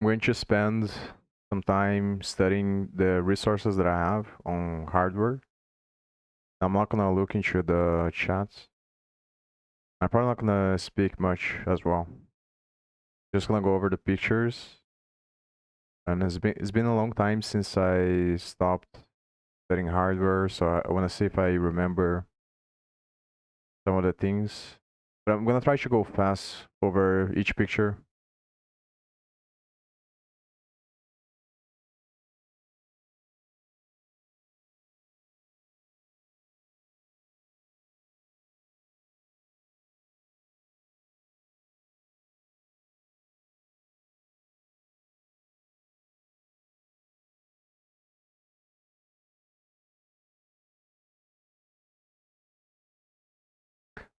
I'm going to spend some time studying the resources that I have on hardware. I'm not gonna look into the chats. I'm probably not gonna speak much as well. Just gonna go over the pictures. And it's been a long time since I stopped studying hardware, so I wanna see if I remember some of the things. But I'm gonna try to go fast over each picture.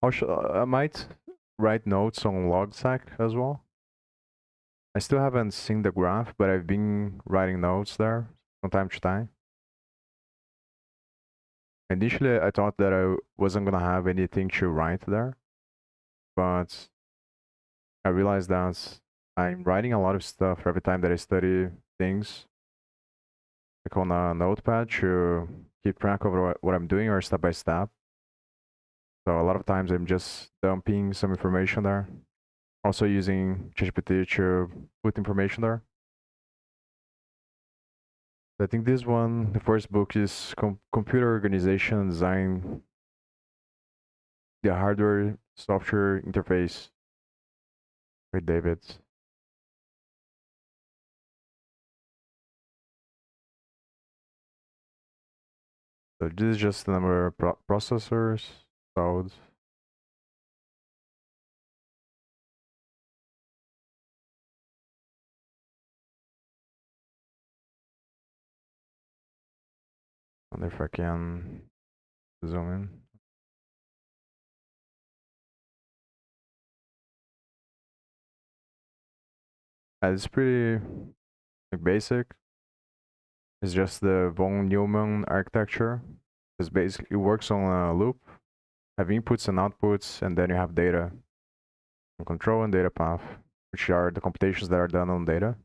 I might write notes on Logstack as well. I still haven't seen the graph, but I've been writing notes there from time to time. Initially, I thought that I wasn't gonna have anything to write there, but I realized that I'm writing a lot of stuff every time that I study things, like on a notepad to keep track of what I'm doing or step by step. So a lot of times I'm just dumping some information there. Also using ChatGPT to put information there. I think this one, the first book is Computer Organization and Design, the Hardware Software Interface by David. So this is just the number of processors sold. And if I can zoom in. It's pretty like, basic. It's just the von Neumann architecture. It's basically it works on a loop, have inputs and outputs, and then you have data and control and data path, which are the computations that are done on data.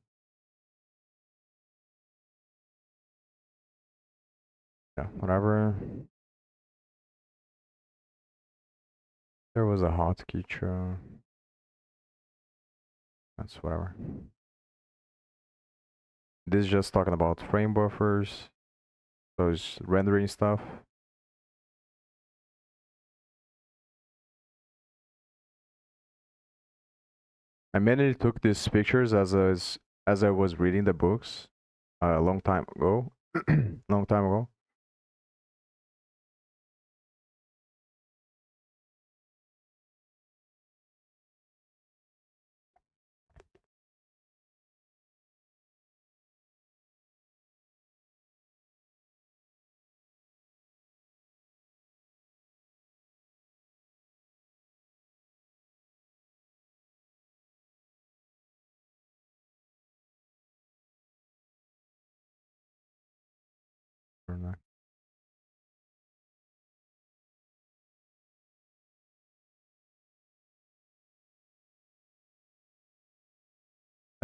Yeah, whatever. There was a hotkey to. That's whatever. This is just talking about frame buffers, those rendering stuff. I mainly took these pictures as I was reading the books a long time ago. Long time ago.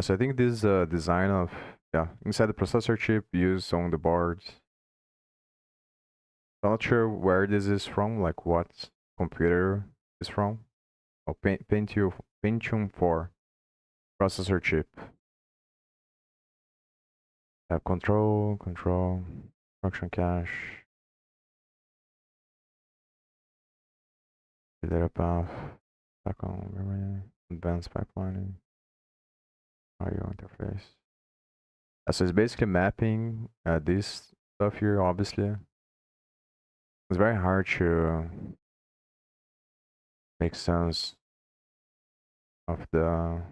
So I think this is a design of yeah inside the processor chip used on the boards. I'm not sure where this is from, like what computer is from. Oh, Pentium 4 processor chip. Have control, function cache, data path, background memory, advanced pipelining, audio interface. So it's basically mapping this stuff here, obviously. It's very hard to make sense of the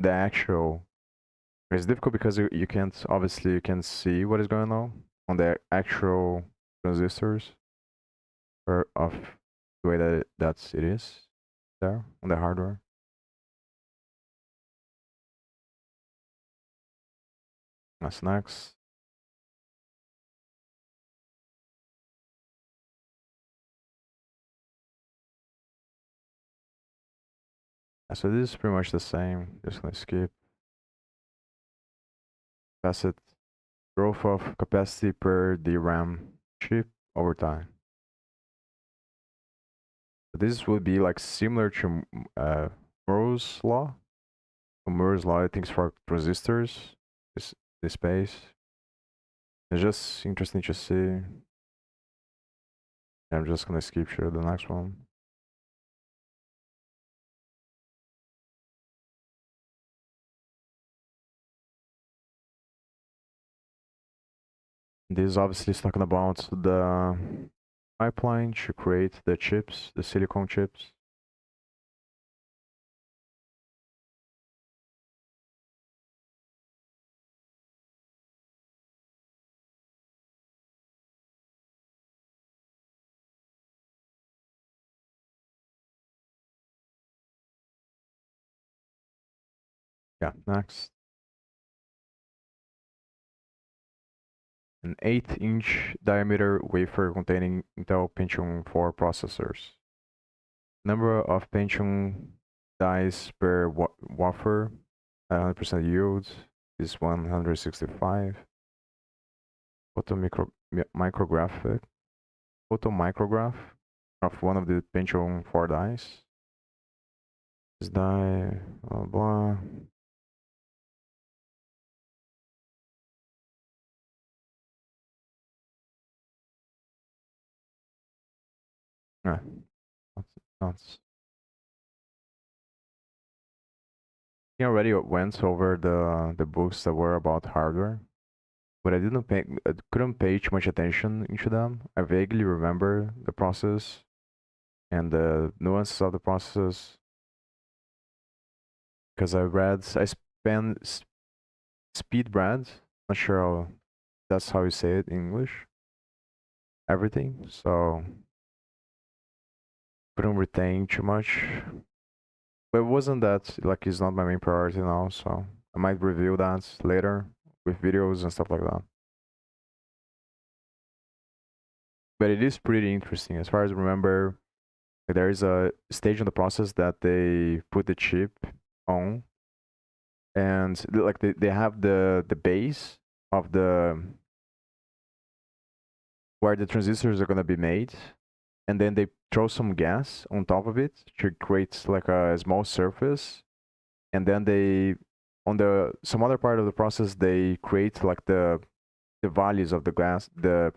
actual. It's difficult because you can't obviously you can see what is going on the actual transistors or of the way that it is there on the hardware. That's next. So this is pretty much the same. Just gonna skip. capacity, growth of capacity per DRAM chip over time. This would be like similar to Moore's law. Moore's law, I think, is for transistors. This space. It's just interesting to see. I'm just gonna skip to the next one. This obviously is talking about the pipeline to create the chips, the silicon chips. Yeah, next. An 8-inch diameter wafer containing Intel Pentium 4 processors. Number of Pentium dies per wafer, 100% yield is 165. Micrographic. Photomicrograph of one of the Pentium 4 dies. This die, blah blah. Yeah, that's. He already went over the books that were about hardware, but I couldn't pay too much attention into them. I vaguely remember the process and the nuances of the process because I spent speed read. Not sure how that's how you say it in English. Everything, so couldn't retain too much. But it wasn't that like it's not my main priority now, so I might review that later with videos and stuff like that. But it is pretty interesting. As far as I remember, like, there is a stage in the process that they put the chip on, and like they have the base of the where the transistors are gonna be made, and then they throw some gas on top of it to create like a small surface, and then they on the some other part of the process they create like the values of the gas the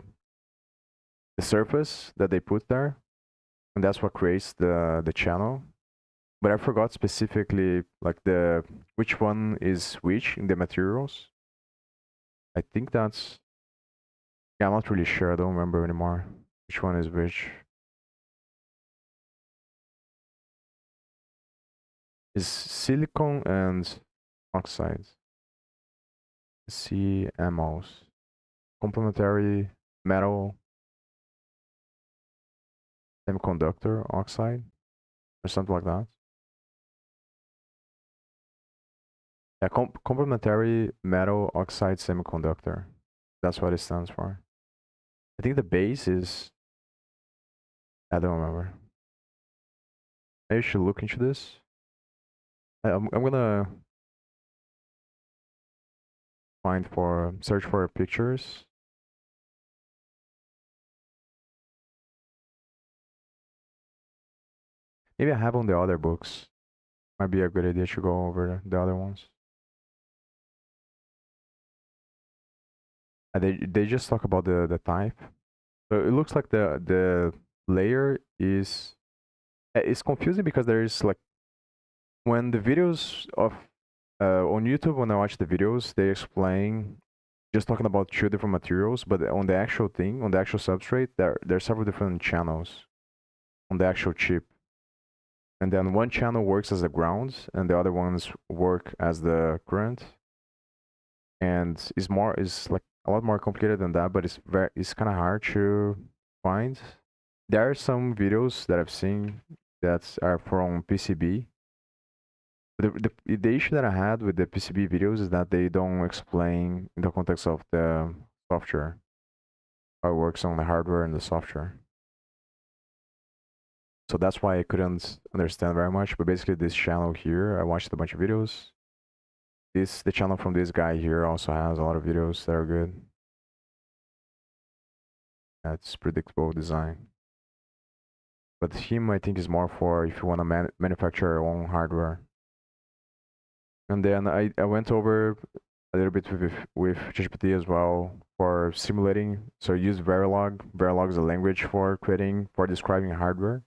surface that they put there, and that's what creates the channel. But I forgot specifically like the which one is which in the materials. I think that's yeah, I'm not really sure. I don't remember anymore which one is which. Is silicon and oxide. CMOs. Complementary metal semiconductor oxide or something like that. Yeah, complementary metal oxide semiconductor. That's what it stands for. I think the base is. I don't remember. I should look into this. I'm gonna search for pictures. Maybe I have on the other books. Might be a good idea to go over the other ones. They just talk about the type. So it looks like the layer is it's confusing because there is like when the videos of on YouTube when I watch the videos they explain just talking about two different materials, but on the actual thing on the actual substrate there are several different channels on the actual chip, and then one channel works as the ground and the other ones work as the current, and is like a lot more complicated than that, but it's kind of hard to find. There are some videos that I've seen that are from PCB. The issue that I had with the PCB videos is that they don't explain in the context of the software how it works on the hardware and the software. So that's why I couldn't understand very much. But basically, this channel here, I watched a bunch of videos, the channel from this guy here also has a lot of videos that are good. That's predictable design. But him, I think, is more for if you want to manufacture your own hardware. And then I went over a little bit with ChatGPT as well for simulating. So I use Verilog. Verilog is a language for describing hardware.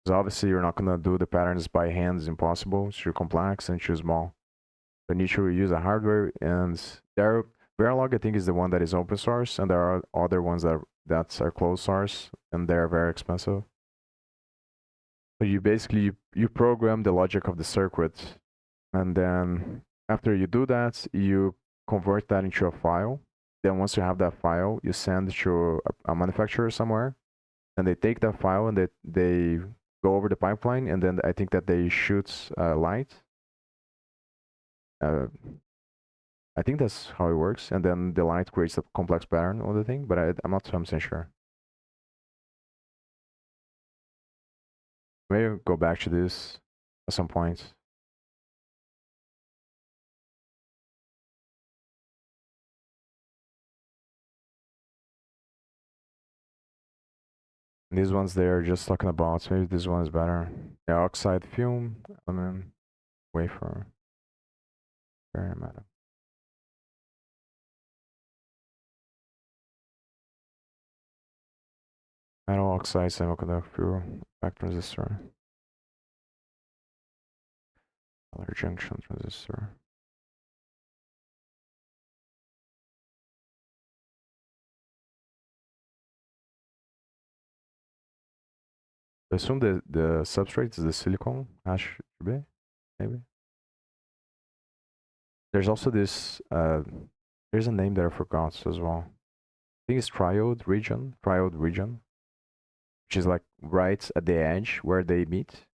Because obviously you're not gonna do the patterns by hand; it's impossible. It's too complex and too small. So you need to use a hardware, and there Verilog I think is the one that is open source, and there are other ones that are closed source, and they're very expensive. So you basically you program the logic of the circuit, and then after you do that, you convert that into a file. Then once you have that file, you send to a manufacturer somewhere, and they take that file and they go over the pipeline, and then I think that they shoot light. Uh, I think that's how it works, and then the light creates a complex pattern on the thing, but I'm not 100% sure. Maybe go back to this at some point. These ones they're just talking about, maybe this one is better. Yeah, oxide film, element, wafer, barium atom. Metal oxide semiconductor back transistor. Color junction transistor. I assume the substrate is the silicon hash be, maybe. There's also this there's a name that I forgot as well. I think it's triode region, which is like right at the edge where they meet.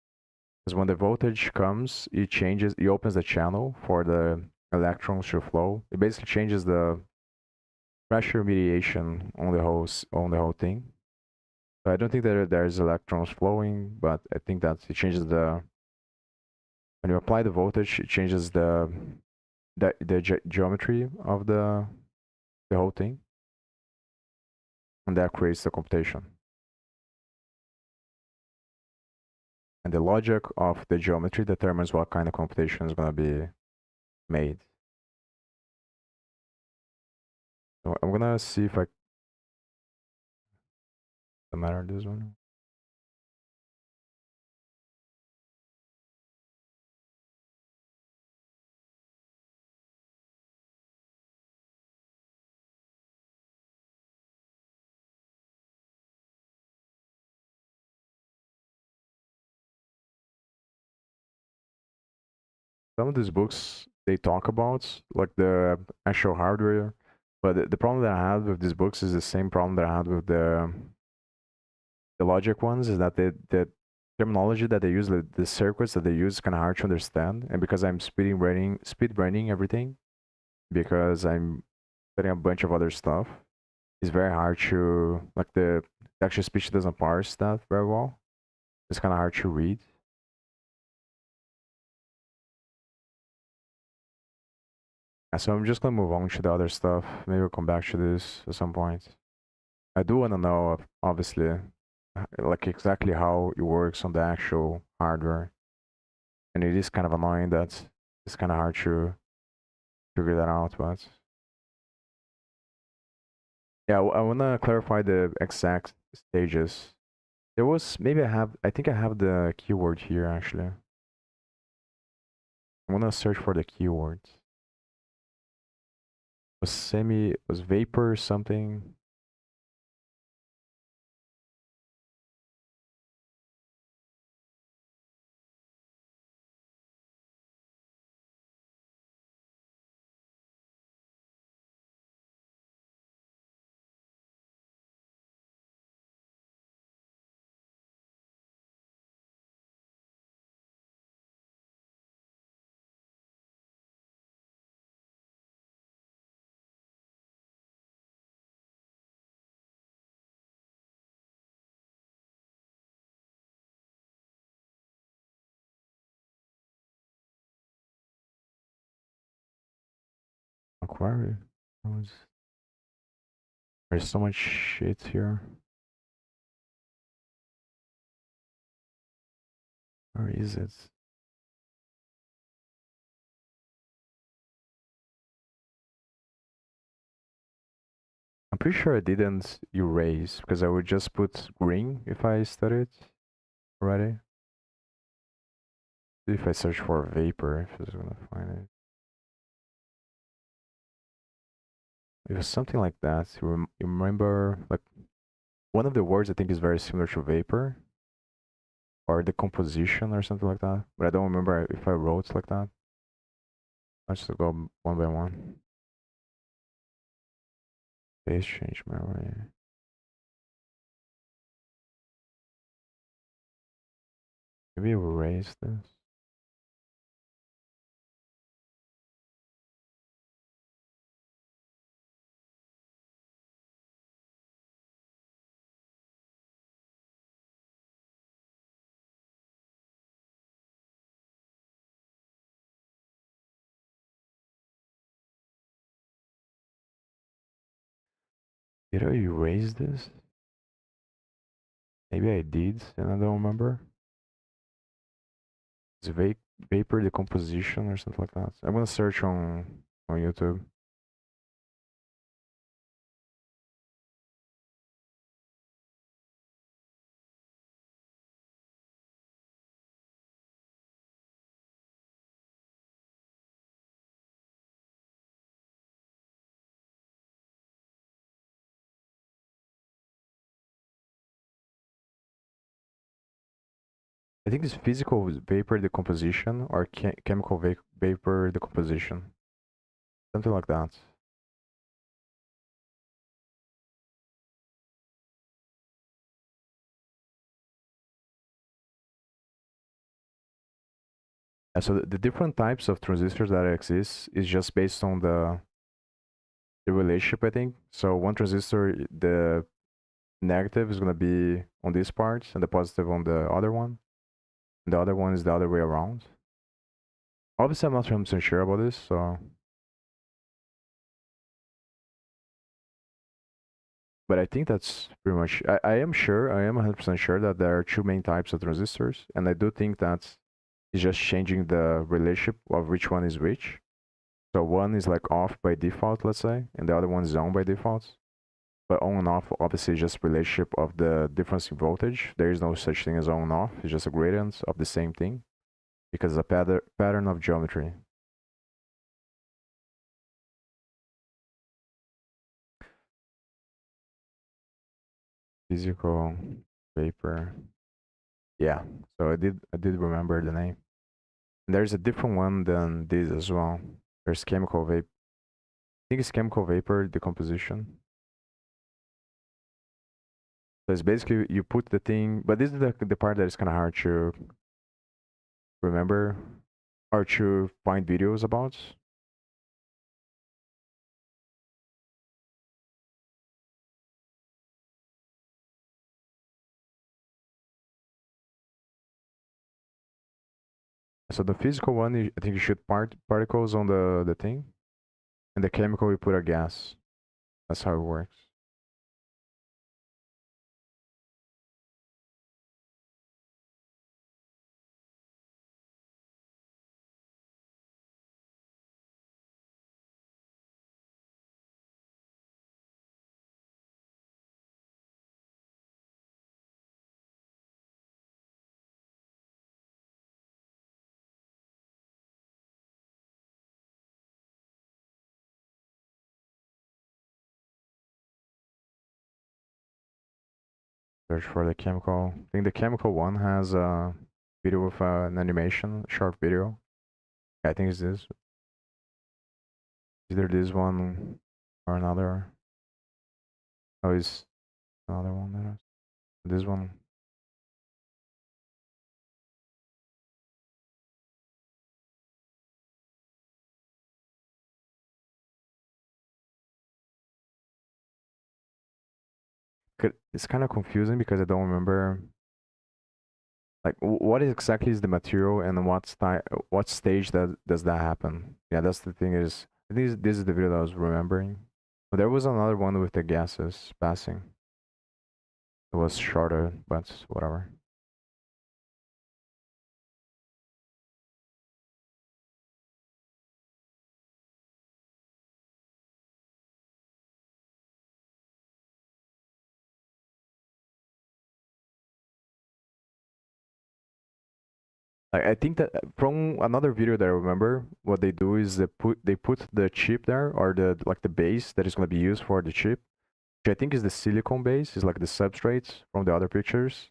Because when the voltage comes, it opens the channel for the electrons to flow. It basically changes the pressure mediation on the whole thing. So I don't think that there's electrons flowing, but I think that it changes the when you apply the voltage, it changes the geometry of the whole thing, and that creates the computation. And the logic of the geometry determines what kind of computation is going to be made. So I'm gonna see if I can matter this one. Some of these books they talk about like the actual hardware, but the problem that I had with these books is the same problem that I had with the logic ones, is that the terminology that they use, the circuits that they use, is kind of hard to understand. And because I'm speed braining everything, because I'm studying a bunch of other stuff, it's very hard to like the actual speech doesn't parse that very well. It's kind of hard to read. So I'm just gonna move on to the other stuff. Maybe we'll come back to this at some point. I do want to know, obviously, like exactly how it works on the actual hardware. And it is kind of annoying that it's kind of hard to figure that out, but yeah, I want to clarify the exact stages. There was maybe I think I have the keyword here actually. I want to search for the keyword. Was vapor something? query. There's so much shit here. Where is it? I'm pretty sure I didn't erase because I would just put green if I studied already. See if I search for vapor, if it's gonna find it. It was something like that. You remember, like, one of the words I think is very similar to vapor or decomposition or something like that, but I don't remember if I wrote like that. Let's just go one by one. Phase change memory. Maybe erase this. Did I erase this? Maybe I did, and I don't remember. It's vapor decomposition or something like that. I'm gonna search on YouTube. I think it's physical vapor decomposition or chemical vapor decomposition. Something like that. So the different types of transistors that exist is just based on the relationship, I think. So one transistor, the negative is gonna be on this part and the positive on the other one. And the other one is the other way around. Obviously, I'm not 100% sure about this, so. But I think that's pretty much. I am sure, I am 100% sure that there are two main types of transistors, and I do think that it's just changing the relationship of which one is which. So one is like off by default, let's say, and the other one is on by default. But on and off, obviously, is just relationship of the difference in voltage. There is no such thing as on and off. It's just a gradient of the same thing because it's a pattern of geometry. Physical vapor. Yeah. So I did remember the name. And there's a different one than this as well. There's chemical vapor. I think it's chemical vapor decomposition. So it's basically you put the thing, but this is the part that is kind of hard to remember or to find videos about. So the physical one, I think you shoot particles on the thing, and the chemical you put a gas. That's how it works. Search for the chemical. I think the chemical one has a video with an animation, short video. I think it's this. Either this one or another. Oh, it's another one there. This one. It's kind of confusing because I don't remember like what exactly is the material and what stage that does that happen. Yeah, that's the thing is This is the video that I was remembering. But there was another one with the gases passing. It was shorter, but whatever. I think that from another video that I remember, what they do is they put the chip there, or the base that is going to be used for the chip, which I think is the silicon base, is like the substrate from the other pictures.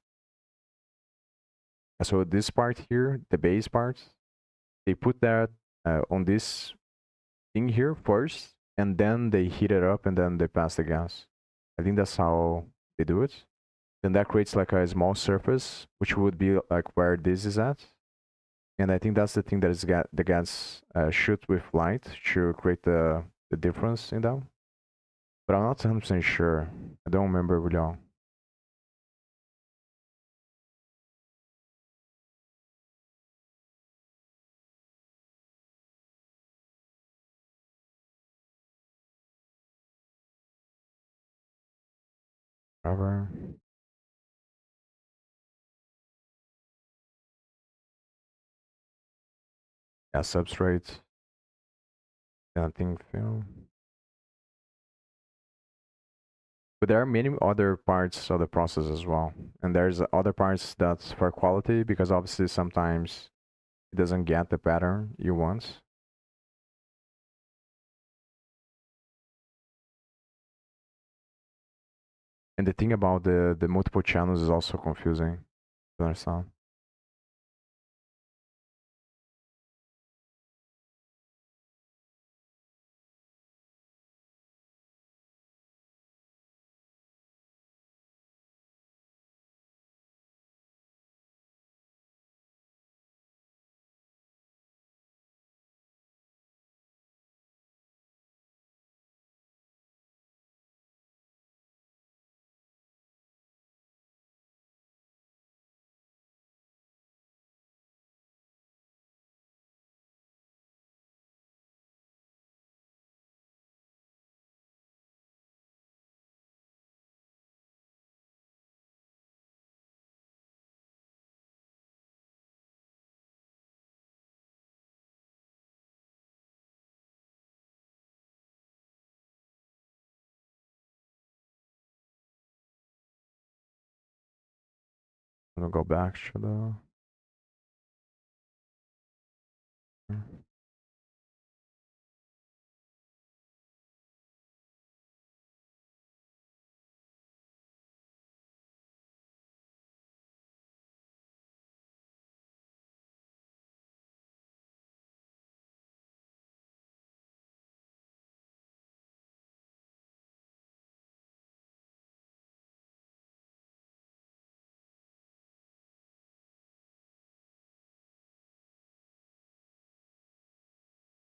So this part here, the base part, they put that on this thing here first, and then they heat it up, and then they pass the gas. I think that's how they do it. Then that creates like a small surface, which would be like where this is at. And I think that's the thing that is the gas shoot with light to create the difference in them. But I'm not 100% sure. I don't remember really well. However, yeah, substrate, thin film. But there are many other parts of the process as well. And there's other parts that's for quality, because obviously sometimes it doesn't get the pattern you want. And the thing about the multiple channels is also confusing to understand. I'm gonna go back to the.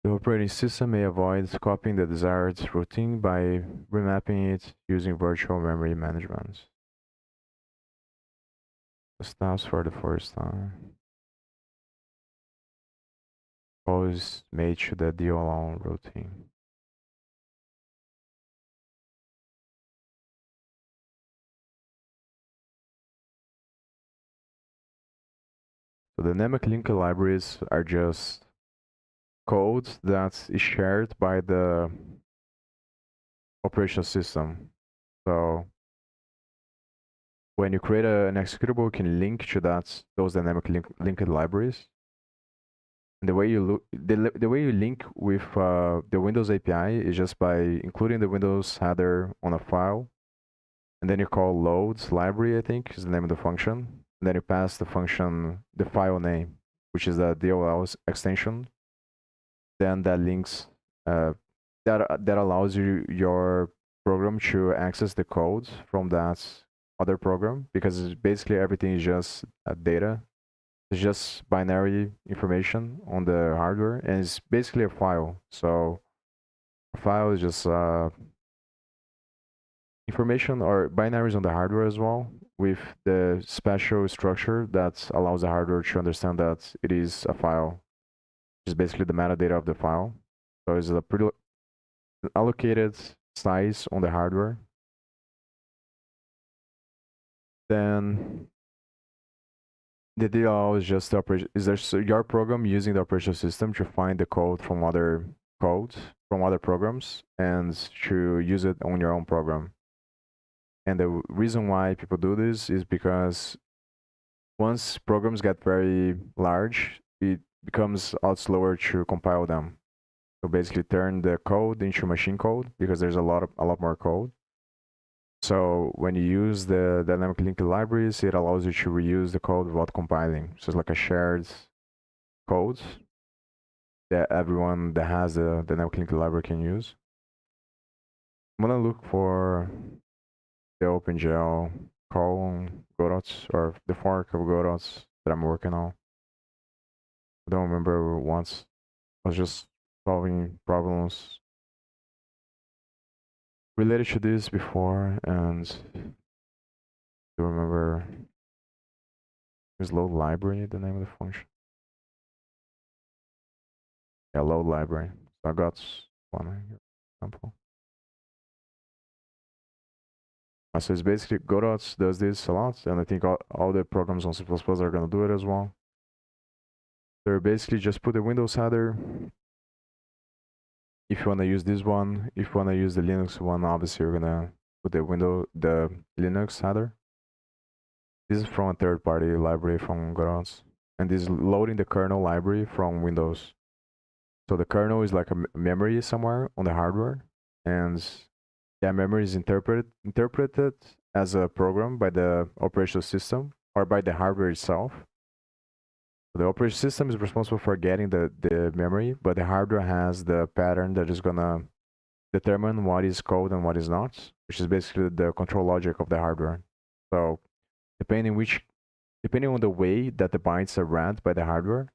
The operating system may avoid copying the desired routine by remapping it using virtual memory management. The steps for the first time. Always made to the deal alone routine. So the dynamic link libraries are just code that is shared by the operational system. So when you create an executable, you can link to those dynamic linked libraries. And the way you link with the Windows API is just by including the Windows header on a file, and then you call loads library, I think is the name of the function. And then you pass the function the file name, which is the DLL extension. Then that links that allows your program to access the code from that other program, because basically everything is just data. It's just binary information on the hardware, and it's basically a file. So a file is just information or binaries on the hardware as well, with the special structure that allows the hardware to understand that it is a file, which is basically the metadata of the file. So it's a allocated size on the hardware. Then the DLL is just the operation. Is there your program using the operational system to find the code from other codes from other programs and to use it on your own program. And the reason why people do this is because once programs get very large, it becomes a lot slower to compile them. So basically turn the code into machine code because there's a lot more code. So when you use the dynamic linked libraries, it allows you to reuse the code without compiling. So it's like a shared code that everyone that has the dynamic linked library can use. I'm gonna look for the OpenGL call on Godot or the fork of Godot that I'm working on. I don't remember once. I was just solving problems related to this before, and I remember is load library the name of the function. Yeah, load library. So I got one example. So it's basically Godot does this a lot, and I think all the programs on C++ are gonna do it as well. They're basically just put a Windows header. If you wanna use this one, if you wanna use the Linux one, obviously you're gonna put the Linux header. This is from a third-party library from Godot, and this is loading the kernel library from Windows. So the kernel is like a memory somewhere on the hardware, and that memory is interpreted as a program by the operational system or by the hardware itself. So the operating system is responsible for getting the memory, but the hardware has the pattern that is gonna determine what is code and what is not, which is basically the control logic of the hardware. So depending on the way that the bytes are read by the hardware,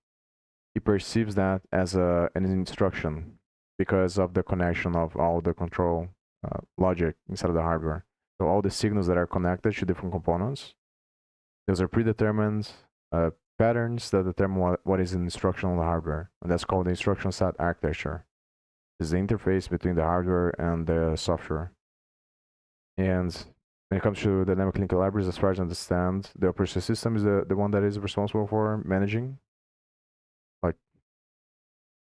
it perceives that as an instruction because of the connection of all the control logic inside of the hardware. So all the signals that are connected to different components, those are predetermined patterns that determine what is an instruction on the hardware, and that's called the instruction set architecture. It's the interface between the hardware and the software. And when it comes to dynamic linked libraries, as far as I understand, the operating system is the one that is responsible for managing. Like,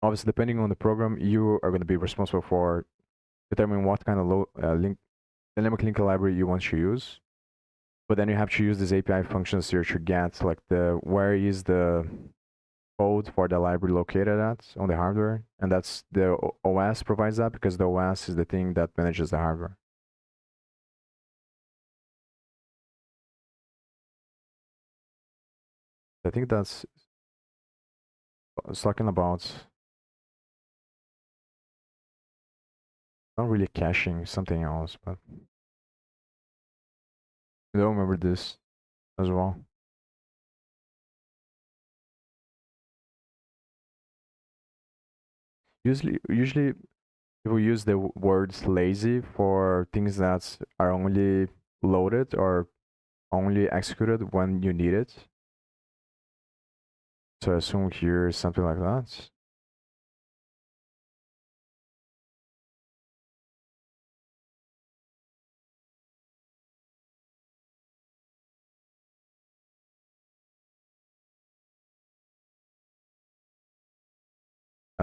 obviously, depending on the program, you are going to be responsible for determining what kind of dynamic linked library you want to use. But then you have to use these API functions here to get like where is the code for the library located at on the hardware, and that's the OS provides that because the OS is the thing that manages the hardware. I think that's talking about not really caching, something else, but I don't remember this as well. Usually people use the words lazy for things that are only loaded or only executed when you need it. So I assume here something like that.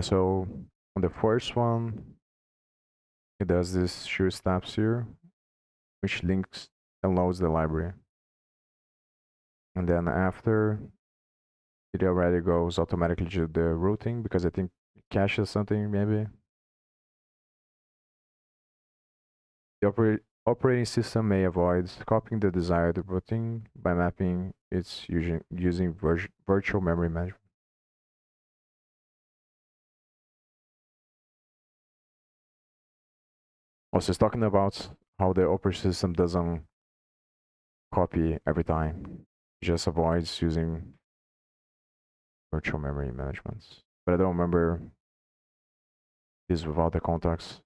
So on the first one, it does this shoe steps here, which links and loads the library. And then after, it already goes automatically to the routing because I think it caches something maybe. The operating system may avoid copying the desired routing by mapping its using virtual memory management. Also, it's talking about how the operating system doesn't copy every time. It just avoids using virtual memory management. But I don't remember this without the context.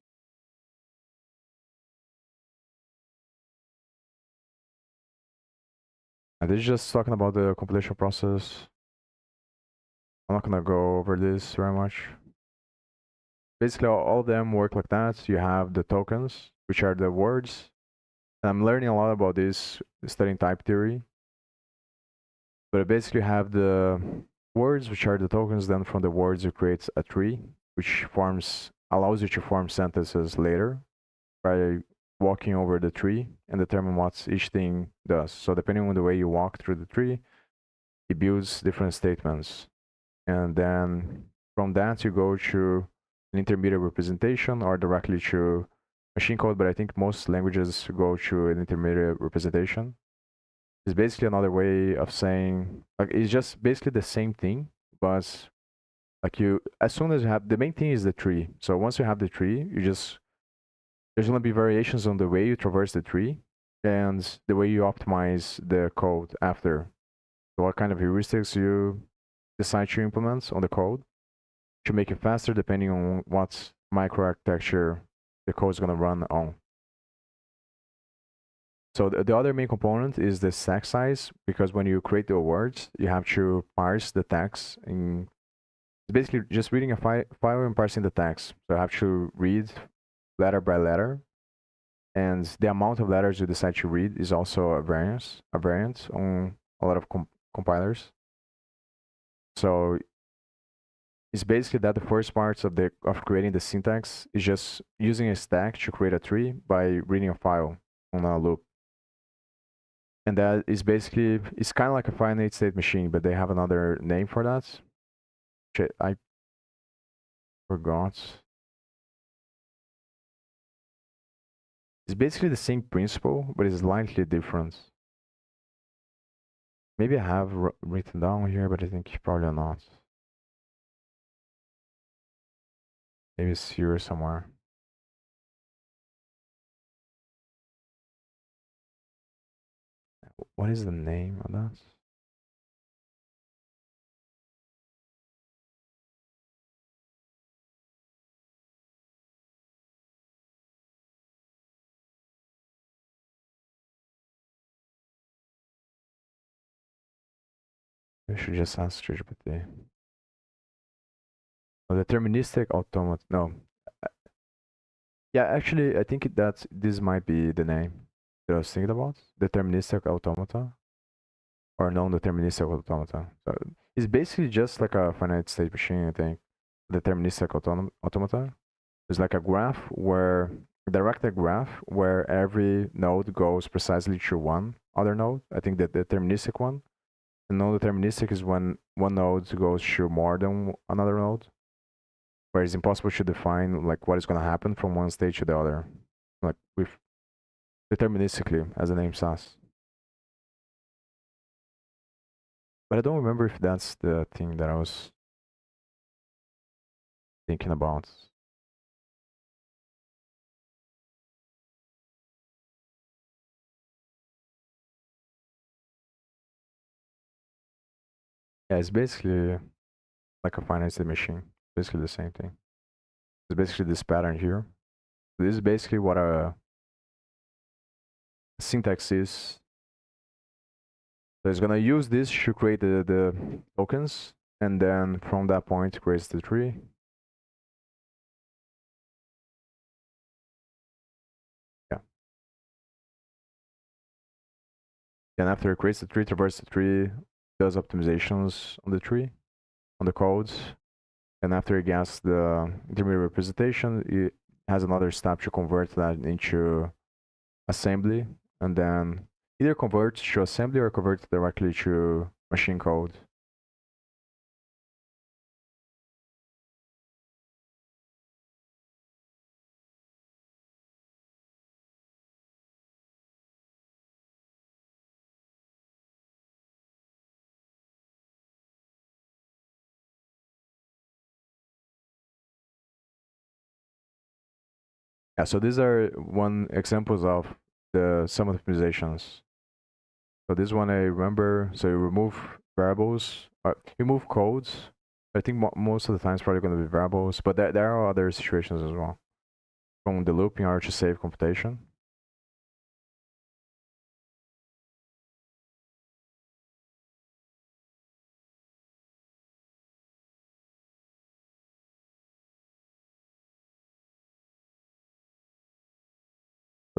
And this is just talking about the compilation process. I'm not gonna go over this very much. basically all of them work like that. You have the tokens, which are the words. I'm learning a lot about this studying type theory. But I basically have the words, which are the tokens. Then from the words, you create a tree, which allows you to form sentences later by walking over the tree and determine what each thing does. So depending on the way you walk through the tree, it builds different statements. And then from that, you go to an intermediate representation or directly to machine code. But I think most languages go to an intermediate representation. It's basically another way of saying, like, it's just basically the same thing, but like as soon as you have, the main thing is the tree. So once you have the tree, there's going to be variations on the way you traverse the tree and the way you optimize the code after. So what kind of heuristics you decide to implement on the code to make it faster depending on what microarchitecture the code is going to run on. So the other main component is the text size, because when you create the words, you have to parse the text. It's basically just reading a file and parsing the text. So I have to read letter by letter, and the amount of letters you decide to read is also a variant on a lot of compilers. So it's basically that the first parts of creating the syntax is just using a stack to create a tree by reading a file on a loop. And that is basically, it's kind of like a finite state machine, but they have another name for that. Which I forgot. It's basically the same principle, but it's slightly different. Maybe I have written down here, but I think probably not. Maybe it's here somewhere. What is the name of that? I should just ask ChatGPT. Oh, deterministic automata. No. Yeah, actually, I think that this might be the name that I was thinking about. Deterministic automata or non-deterministic automata. So it's basically just like a finite state machine, I think. Deterministic automata is like a directed graph where every node goes precisely to one other node. I think the deterministic one. And non-deterministic is when one node goes to more than another node, where it's impossible to define like what is going to happen from one stage to the other, like with deterministically, as the name says. But I don't remember if that's the thing that I was thinking about. Yeah, it's basically like a finite state machine. Basically the same thing. It's basically this pattern here. This is basically what a syntax is. So it's gonna use this to create the tokens, and then from that point it creates the tree. Yeah. Then after it creates the tree, traverses the tree, does optimizations on the tree, on the codes, and after it gets the intermediate representation, it has another step to convert that into assembly, and then either convert to assembly or convert directly to machine code. Yeah, so these are one examples of the some optimizations. So this one I remember. So you remove variables, you move codes. I think most of the time it's probably going to be variables, but there are other situations as well. From the loop in order to save computation.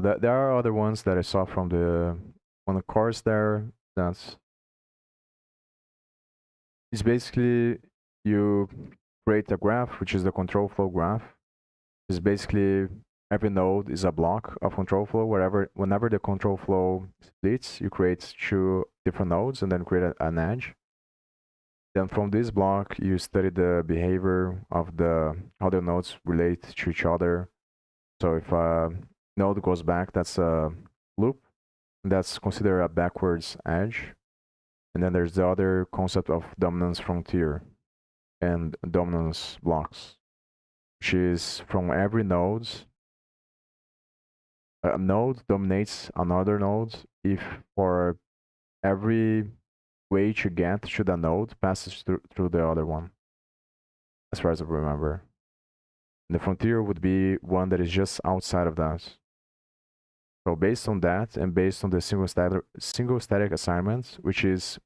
So that there are other ones that I saw from the on the course there. That's it's basically you create a graph, which is the control flow graph. It's basically every node is a block of control flow. Whenever the control flow splits, you create two different nodes and then create an edge. Then from this block, you study the behavior of the how the nodes relate to each other. So if a node goes back, that's a loop. That's considered a backwards edge. And then there's the other concept of dominance frontier and dominance blocks, which is from every node, a node dominates another node if for every way to get to the node passes through the other one, as far as I remember. And the frontier would be one that is just outside of that. So based on that, and based on the single static assignment, which is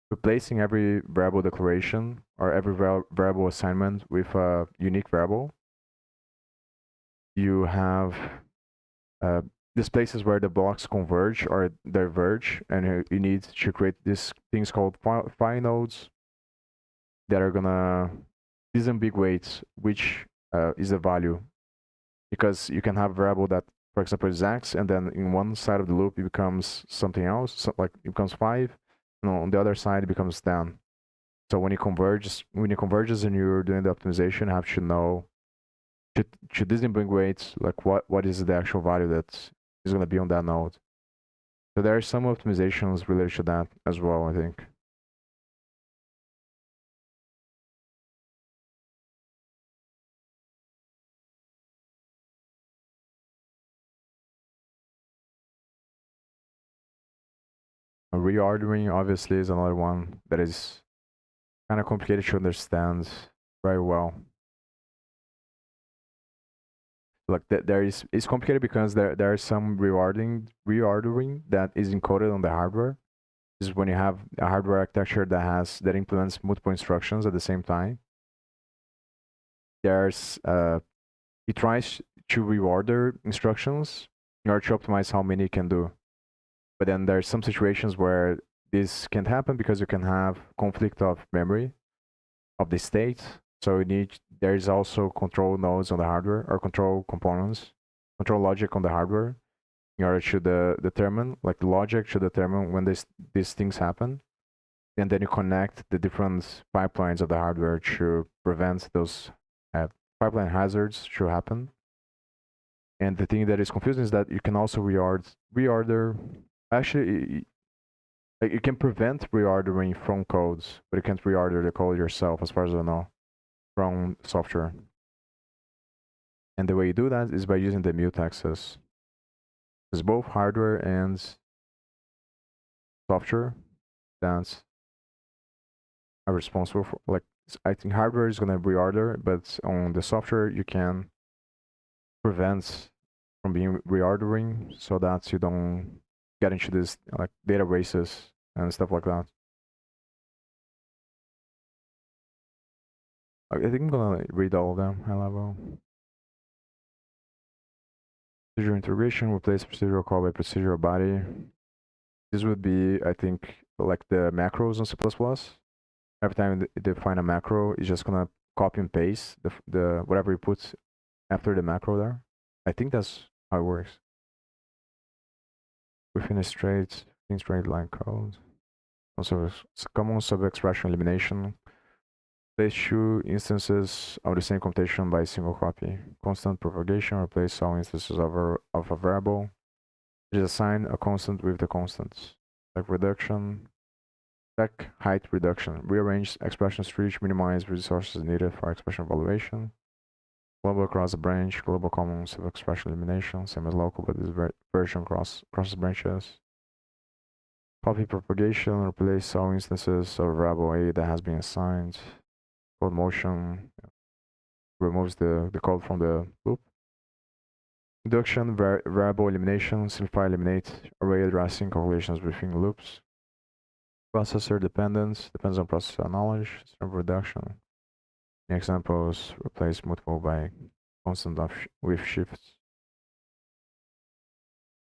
replacing every variable declaration or every variable assignment with a unique variable, you have these places where the blocks converge or diverge, and you need to create these things called phi nodes that are gonna disambiguate which is a value, because you can have a variable that, for example, is x, and then in one side of the loop it becomes something else, so like it becomes 5, and on the other side it becomes 10. So when it converges and you're doing the optimization, you have to know to disambiguate like what is the actual value that is going to be on that node. So there are some optimizations related to that as well, I think. Reordering obviously is another one that is kind of complicated to understand very well. Like it's complicated because there is some reordering that is encoded on the hardware. This is when you have a hardware architecture that implements multiple instructions at the same time. There's it tries to reorder instructions in order to optimize how many it can do. But then there's some situations where this can't happen because you can have conflict of memory of the state. So there's also control nodes on the hardware, or control components, control logic on the hardware, in order to determine, like the logic should determine when these things happen. And then you connect the different pipelines of the hardware to prevent those pipeline hazards to happen. And the thing that is confusing is that you can also reorder. Actually, like you can prevent reordering from codes, but you can't reorder the code yourself, as far as I know, from software. And the way you do that is by using the mutexes. It's both hardware and software that are responsible for, like, I think hardware is gonna reorder, but on the software you can prevent from being reordering so that you don't get into this like data races and stuff like that. I think I'm gonna read all of them high level. Procedural integration, replace procedural call by procedural body. This would be, I think, like the macros on C++. Every time you define a macro, it's just gonna copy and paste the whatever you put after the macro there. I think that's how it works. Within a straight line code. Also, common sub-expression elimination. Place two instances of the same computation by a single copy. Constant propagation, replace all instances of a variable. Just assign a constant with the constants. Like reduction, stack height reduction. Rearrange expression tree to minimize resources needed for expression evaluation. Global across the branch, global common sub-expression elimination, same as local, but this version crosses branches. Copy propagation, replace all instances of variable A that has been assigned. Code motion removes the code from the loop. Induction, variable elimination, simplify, eliminate array addressing calculations within loops. Processor dependence, depends on processor knowledge, system reduction. In examples, replace multiple by constant with shifts.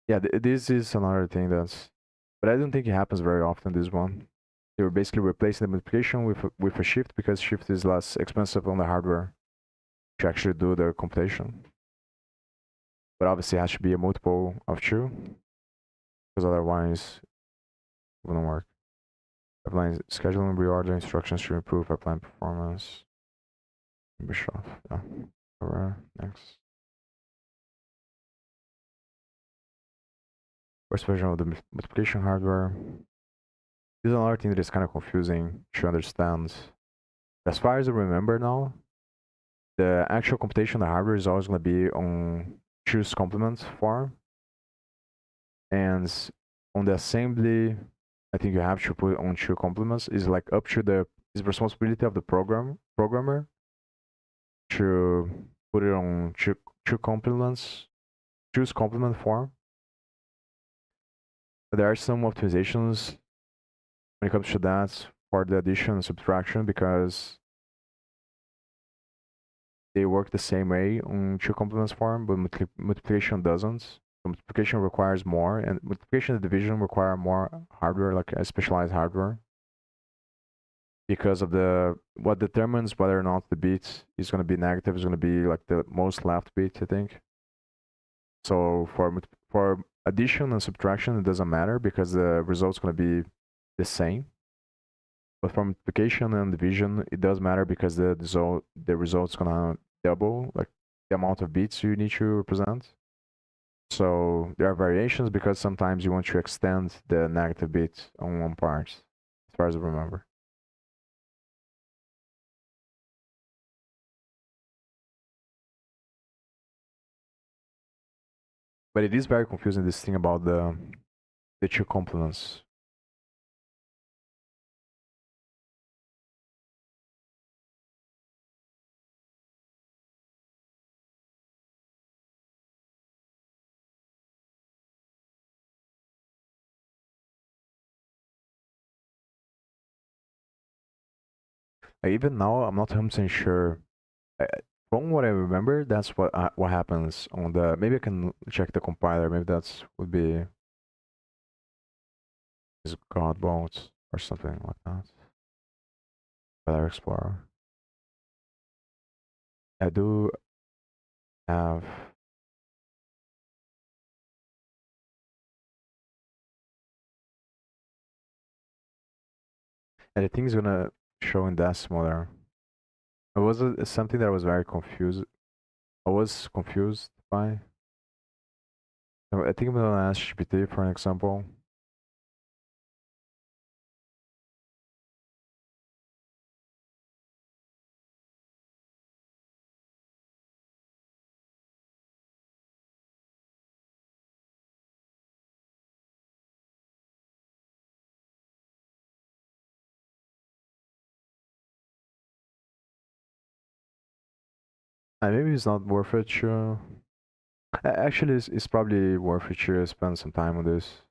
Yeah, this is another thing that's, but I don't think it happens very often. This one, they were basically replacing the multiplication with a shift because shift is less expensive on the hardware to actually do the computation. But obviously, it has to be a multiple of 2 because otherwise, it wouldn't work. Applying scheduling reorder instructions to improve pipeline performance. Bischoff, yeah. Alright, next. First version of the multiplication hardware. This is another thing that is kind of confusing to understand. As far as I remember now, the actual computation of the hardware is always going to be on choose complement form. And on the assembly, I think you have to put on 2 complements. Is like up to the is responsibility of the programmer to put it on two complements, choose complement form. But there are some optimizations when it comes to that for the addition and subtraction because they work the same way on 2 complements form, but multiplication doesn't. So multiplication requires more, and multiplication and division require more hardware, like a specialized hardware, because of the what determines whether or not the bit is going to be negative is going to be like the most left bit, I think. So for addition and subtraction, it doesn't matter because the result's going to be the same. But for multiplication and division, it does matter because the result's gonna double, like the amount of bits you need to represent. So there are variations because sometimes you want to extend the negative bit on one part, as far as I remember. But it is very confusing, this thing about the 2 complements. Even now, I'm not 100% sure. From what I remember, that's what happens on the. Maybe I can check the compiler. Maybe that's would be is Godbolt or something like that. Weather Explorer. I do have. And I think it's gonna show in decimal there. It was something that I was very confused. I was confused by. I think I'm gonna ask GPT for an example. And maybe it's not worth it to. Actually, it's probably worth it to spend some time on this.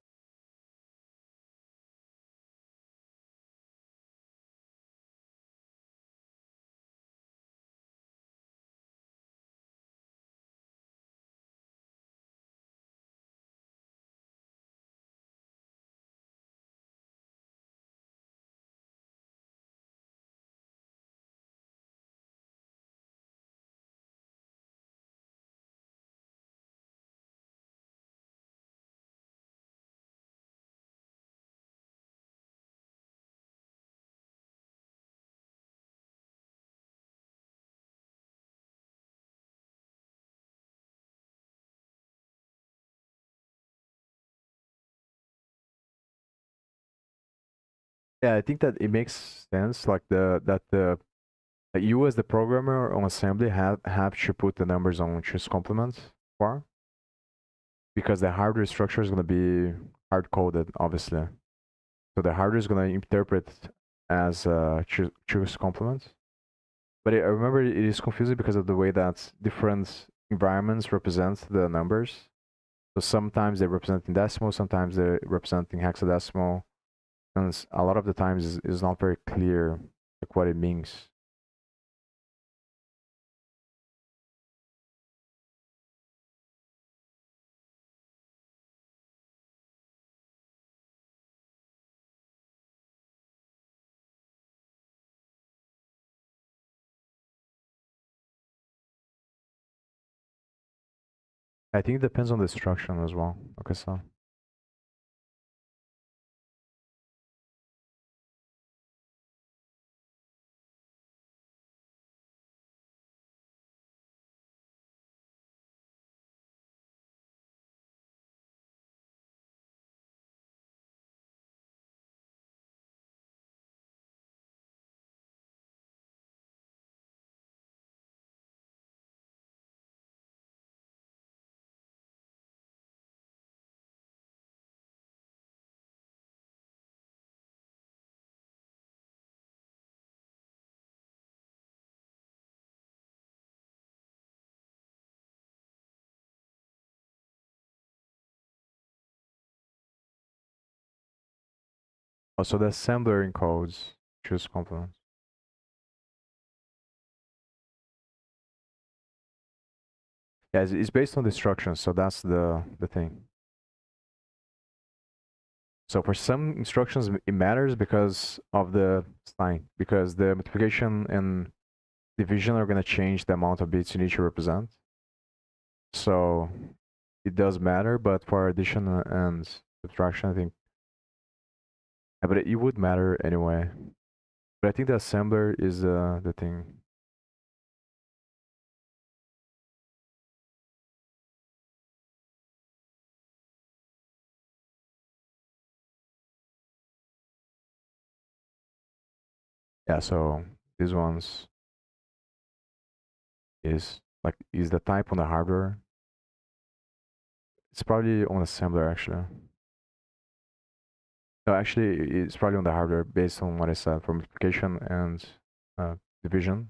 Yeah, I think that it makes sense. Like that you as the programmer on assembly have to put the numbers on choose complement form because the hardware structure is gonna be hard coded, obviously. So the hardware is gonna interpret as choose complement. But I remember it is confusing because of the way that different environments represent the numbers. So sometimes they represent in decimal, sometimes they represent in hexadecimal, and a lot of the times is not very clear like what it means. I think it depends on the instruction as well. Okay, so. Oh, so the assembler encodes choose components. Yeah, it's based on the instructions, so that's the thing. So for some instructions, it matters because of the sign, because the multiplication and division are going to change the amount of bits you need to represent. So it does matter, but for addition and subtraction, I think, yeah, but it would matter anyway. But I think the assembler is the thing. Yeah, so these ones is the type on the hardware. It's probably on assembler actually. No, actually, it's probably on the hardware based on what I said for multiplication and division.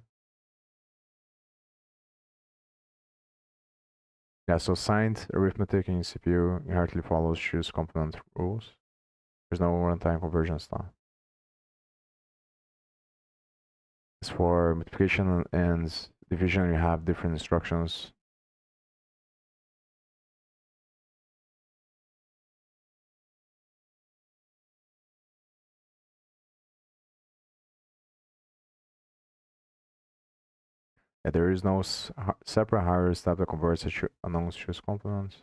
Yeah, so signed arithmetic in CPU inherently follows choose component rules. There's no runtime conversion stuff. As for multiplication and division, you have different instructions. Yeah, there is no separate hardware step that converts among choose components.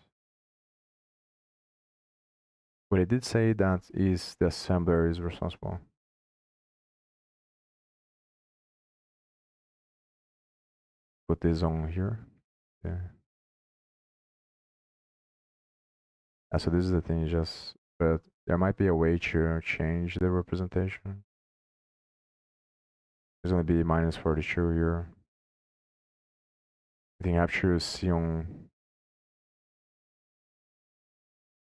But it did say that is the assembler is responsible. Put this on here. Yeah. So this is the thing, but there might be a way to change the representation. There's gonna be minus 42 here. I think I have to see on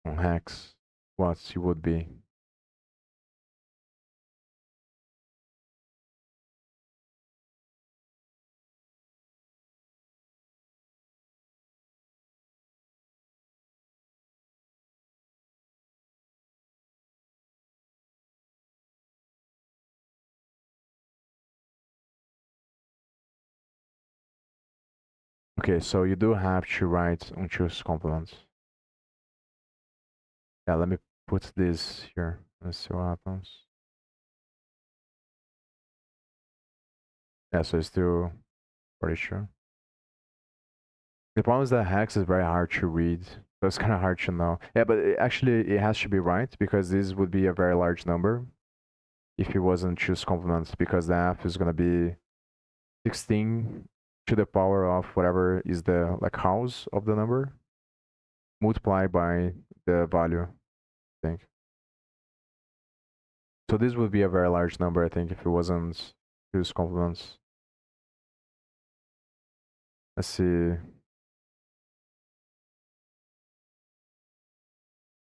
hex what it would be. Okay, so you do have to write on choose components. Yeah, let me put this here. Let's see what happens. Yeah, so it's still 42. The problem is that hex is very hard to read, so it's kind of hard to know. Yeah, but actually it has to be right because this would be a very large number if it wasn't choose complements, because the f is gonna be 16 to the power of whatever is the house of the number multiplied by the value, I think. So this would be a very large number, I think, if it wasn't choose complements. Let's see.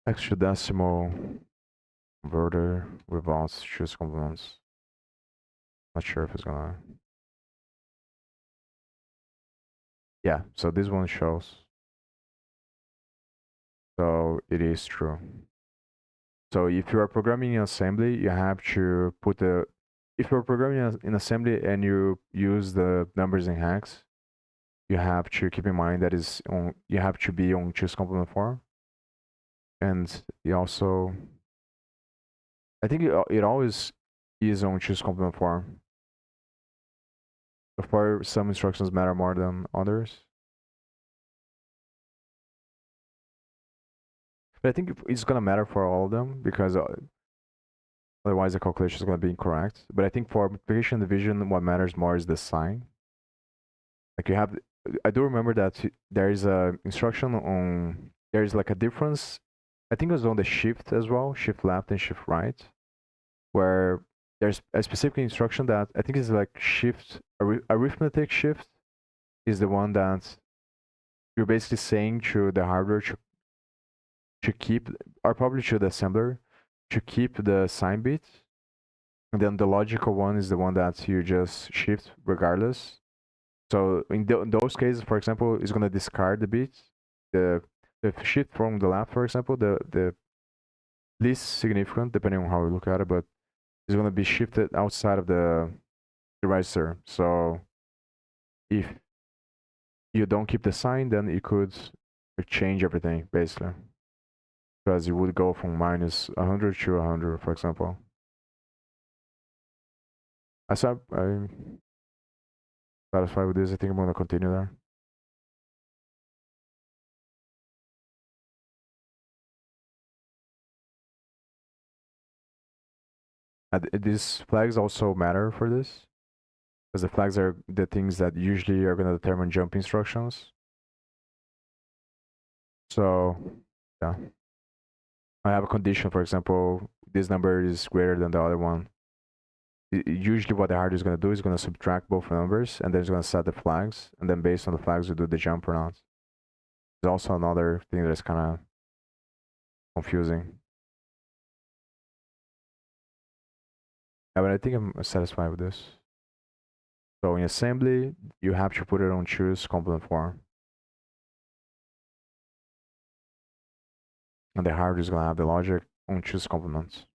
Hexadecimal converter without choose complements. Not sure if it's gonna. Yeah, so this one shows. So it is true. So if you are programming in assembly, you have to put the. If you're programming in assembly and you use the numbers in hex, you have to keep in mind that is on. You have to be on choose complement form, and you also. I think it always is on choose complement form. For some instructions matter more than others. But I think it's gonna matter for all of them because otherwise the calculation is gonna be incorrect. But I think for multiplication and division, what matters more is the sign. Like you have, I do remember that there is a instruction on, there is like a difference. I think it was on the shift as well, shift left and shift right, where there's a specific instruction that I think is like shift, arithmetic shift is the one that you're basically saying to the hardware to keep, or probably to the assembler, to keep the sign bit. And then the logical one is the one that you just shift regardless. So in those cases, for example, it's gonna discard the bits. The shift from the left, for example, the least significant, depending on how you look at it, but it's gonna be shifted outside of the register. So if you don't keep the sign, then it could change everything basically, because it would go from minus 100 to 100, for example. I'm satisfied with this. I think I'm gonna continue there. These flags also matter for this, because the flags are the things that usually are gonna determine jump instructions. So, yeah. I have a condition, for example, this number is greater than the other one. Usually what the hardware is going to do is going to subtract both numbers, and then it's going to set the flags, and then based on the flags you do the jump or not. There's also another thing that is kind of confusing. Yeah, but I think I'm satisfied with this. So in assembly, you have to put it on choose complement form. And the hardware is going to have the logic on choose complements.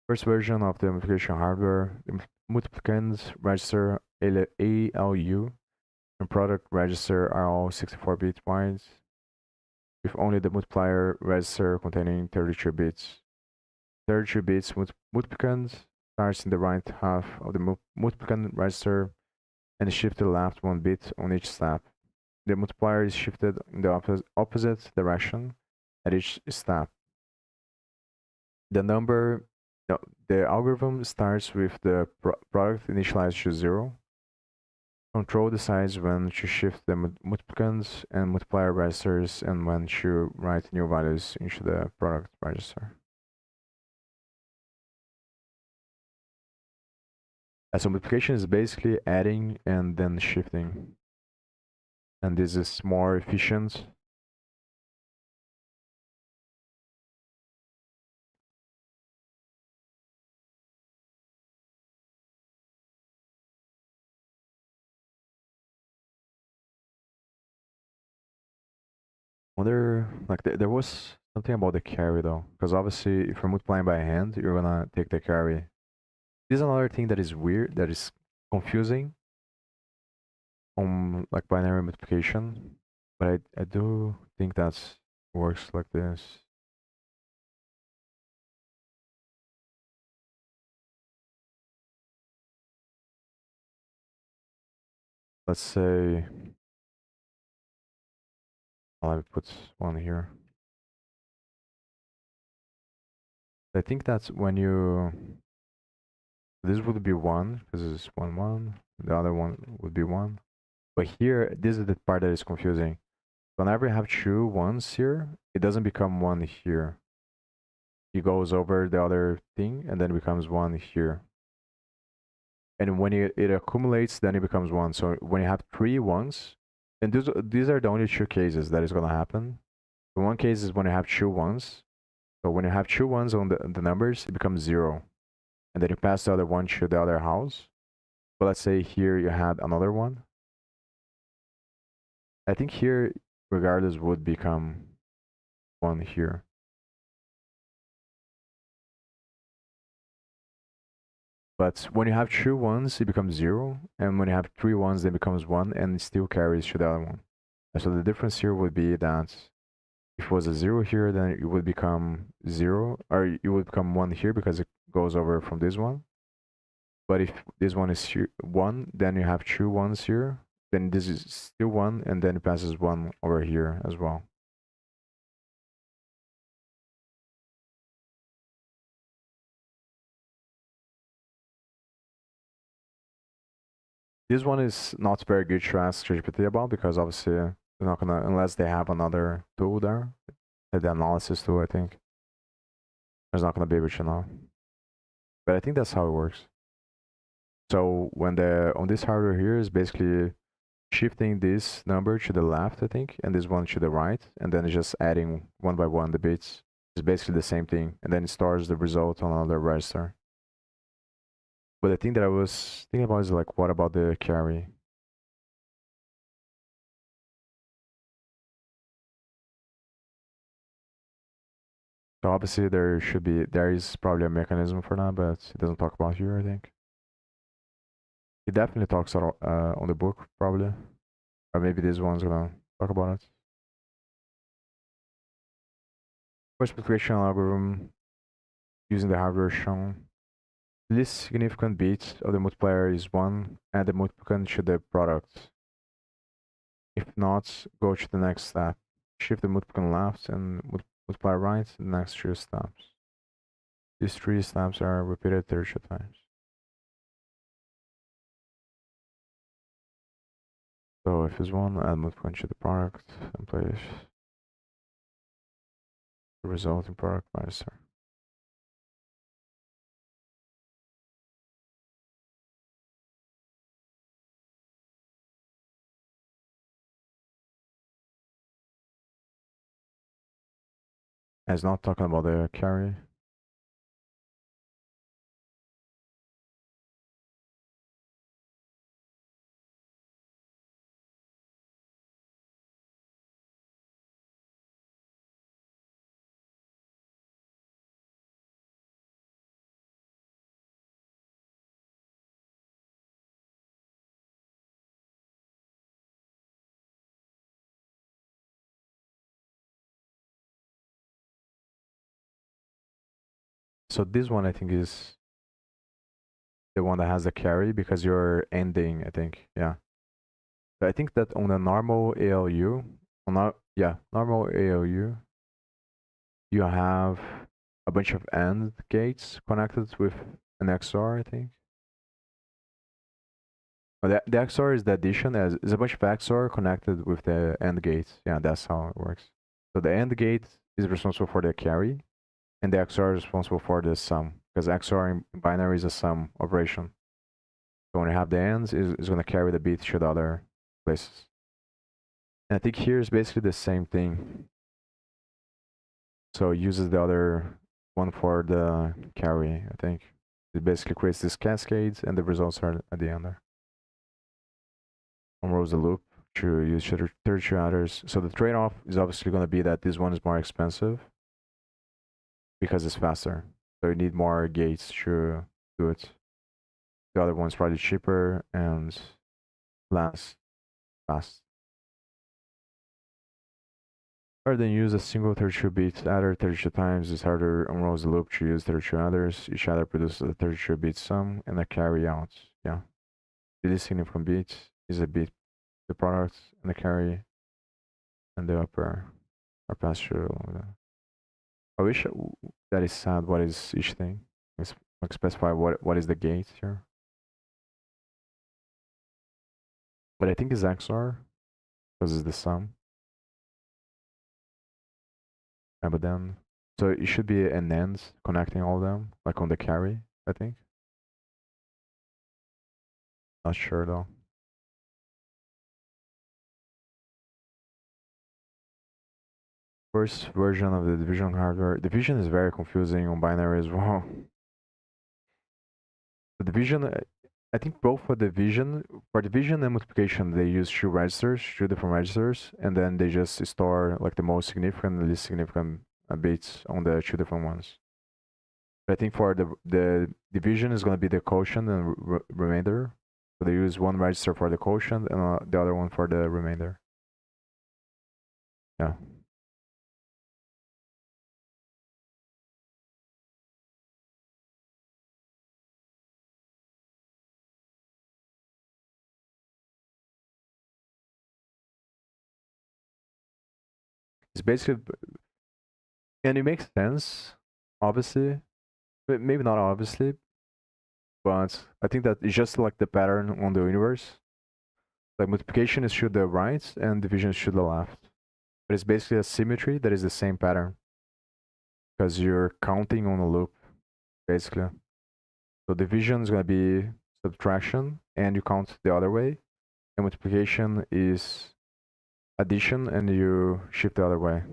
First version of the multiplication hardware, the multiplicand register ALU and product register are all 64-bit wide, with only the multiplier register containing 32 bits. 32 bits multiplicand starts in the right half of the multiplicand register and is shifted left 1 bit on each step. The multiplier is shifted in the opposite direction at each step. The algorithm starts with the product initialized to 0. Control decides when to shift the multiplicands and multiplier registers and when to write new values into the product register. So multiplication is basically adding and then shifting. And this is more efficient. Wonder, like there was something about the carry though, because obviously if you're multiplying by hand, you're gonna take the carry. This is another thing that is weird, that is confusing on like binary multiplication, but I do think that works like this. Let's say, let me put one here. I think that's when you, this would be 1 because it's 1 1, the other one would be 1, but here this is the part that is confusing. Whenever you have two ones here, it doesn't become 1 here. It goes over the other thing and then it becomes 1 here. And when it accumulates, then it becomes 1. So when you have 3 ones, and these are the only 2 cases that is going to happen. The one case is when you have 2 ones. So when you have 2 ones on the numbers, it becomes 0. And then you pass the other one to the other house. But let's say here you had another one. I think here, regardless, would become 1 here. But when you have 2 ones, it becomes 0. And when you have 3 ones, then it becomes 1 and it still carries to the other one. And so the difference here would be that if it was a 0 here, then it would become 0, or it would become 1 here because it goes over from this one. But if this one is 1, then you have 2 ones here, then this is still 1, and then it passes 1 over here as well. This one is not very good to ask ChatGPT about because obviously they're not gonna unless they have another tool there, the analysis tool. I think it's not gonna be able to know. But I think that's how it works. So when the on this hardware here is basically shifting this number to the left, I think, and this one to the right, and then just adding one by one the bits. It's basically the same thing, and then it stores the result on another register. But the thing that I was thinking about is like, what about the carry? So obviously there is probably a mechanism for that, but it doesn't talk about here, I think. It definitely talks on the book, probably. Or maybe this one's gonna talk about it. First multiplication algorithm using the hardware shown. The least significant bit of the multiplier is 1, add the multiplicand to the product. If not, go to the next step. Shift the multiplicand left and multiply right the next 3 steps. These 3 steps are repeated 32 times. So if it's 1, add multiplicand to the product and place the resulting product register. And it's not talking about the carry. So this one I think is the one that has the carry because you're ending, I think. Yeah. But I think that on a normal ALU, normal ALU, you have a bunch of AND gates connected with an XOR, I think. Oh, the XOR is the addition, as is a bunch of XOR connected with the AND gates. Yeah, that's how it works. So the AND gate is responsible for the carry, and the XOR is responsible for the sum, because XOR in binary is a sum operation. So when you have the ANDs, is going to carry the bit to the other places. And I think here is basically the same thing. So it uses the other one for the carry, I think. It basically creates these cascades, and the results are at the end there. Unrolls the loop to use tertiary adders. So the trade-off is obviously going to be that this one is more expensive because it's faster. So you need more gates to do it. The other one's probably cheaper and less fast. Rather than use a single 32 bit adder 32 times, this harder unrolls the loop to use 32 adders. Each adder produces a 32 bit sum and a carry out. Yeah. The least significant bit is a bit the product and the carry and the upper are passed through. I wish that is sad what is each thing. Let's like specify what is the gate here. But I think it's XOR because it's the sum. Yeah, but then so it should be an AND connecting all of them, like on the carry, I think. Not sure though. First version of the division hardware. Division is very confusing on binary as well. The division, I think both for division and multiplication, they use two registers, two different registers, and then they just store like the most significant and least significant bits on the two different ones. But I think for the division is going to be the quotient and remainder. So they use one register for the quotient and the other one for the remainder. Yeah. It's basically, and it makes sense, obviously, but maybe not obviously. but I think that it's just like the pattern on the universe. Like multiplication is to the right and division is to the left. But it's basically a symmetry that is the same pattern because you're counting on a loop, basically. So division is going to be subtraction and you count the other way. And multiplication is addition and you shift the other way.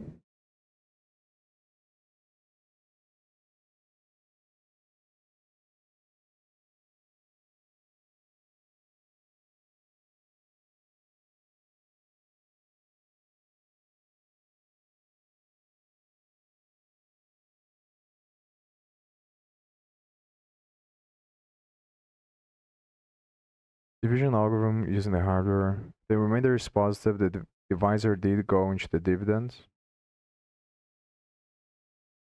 Division algorithm using the hardware. The remainder is positive. The divisor did go into the dividends.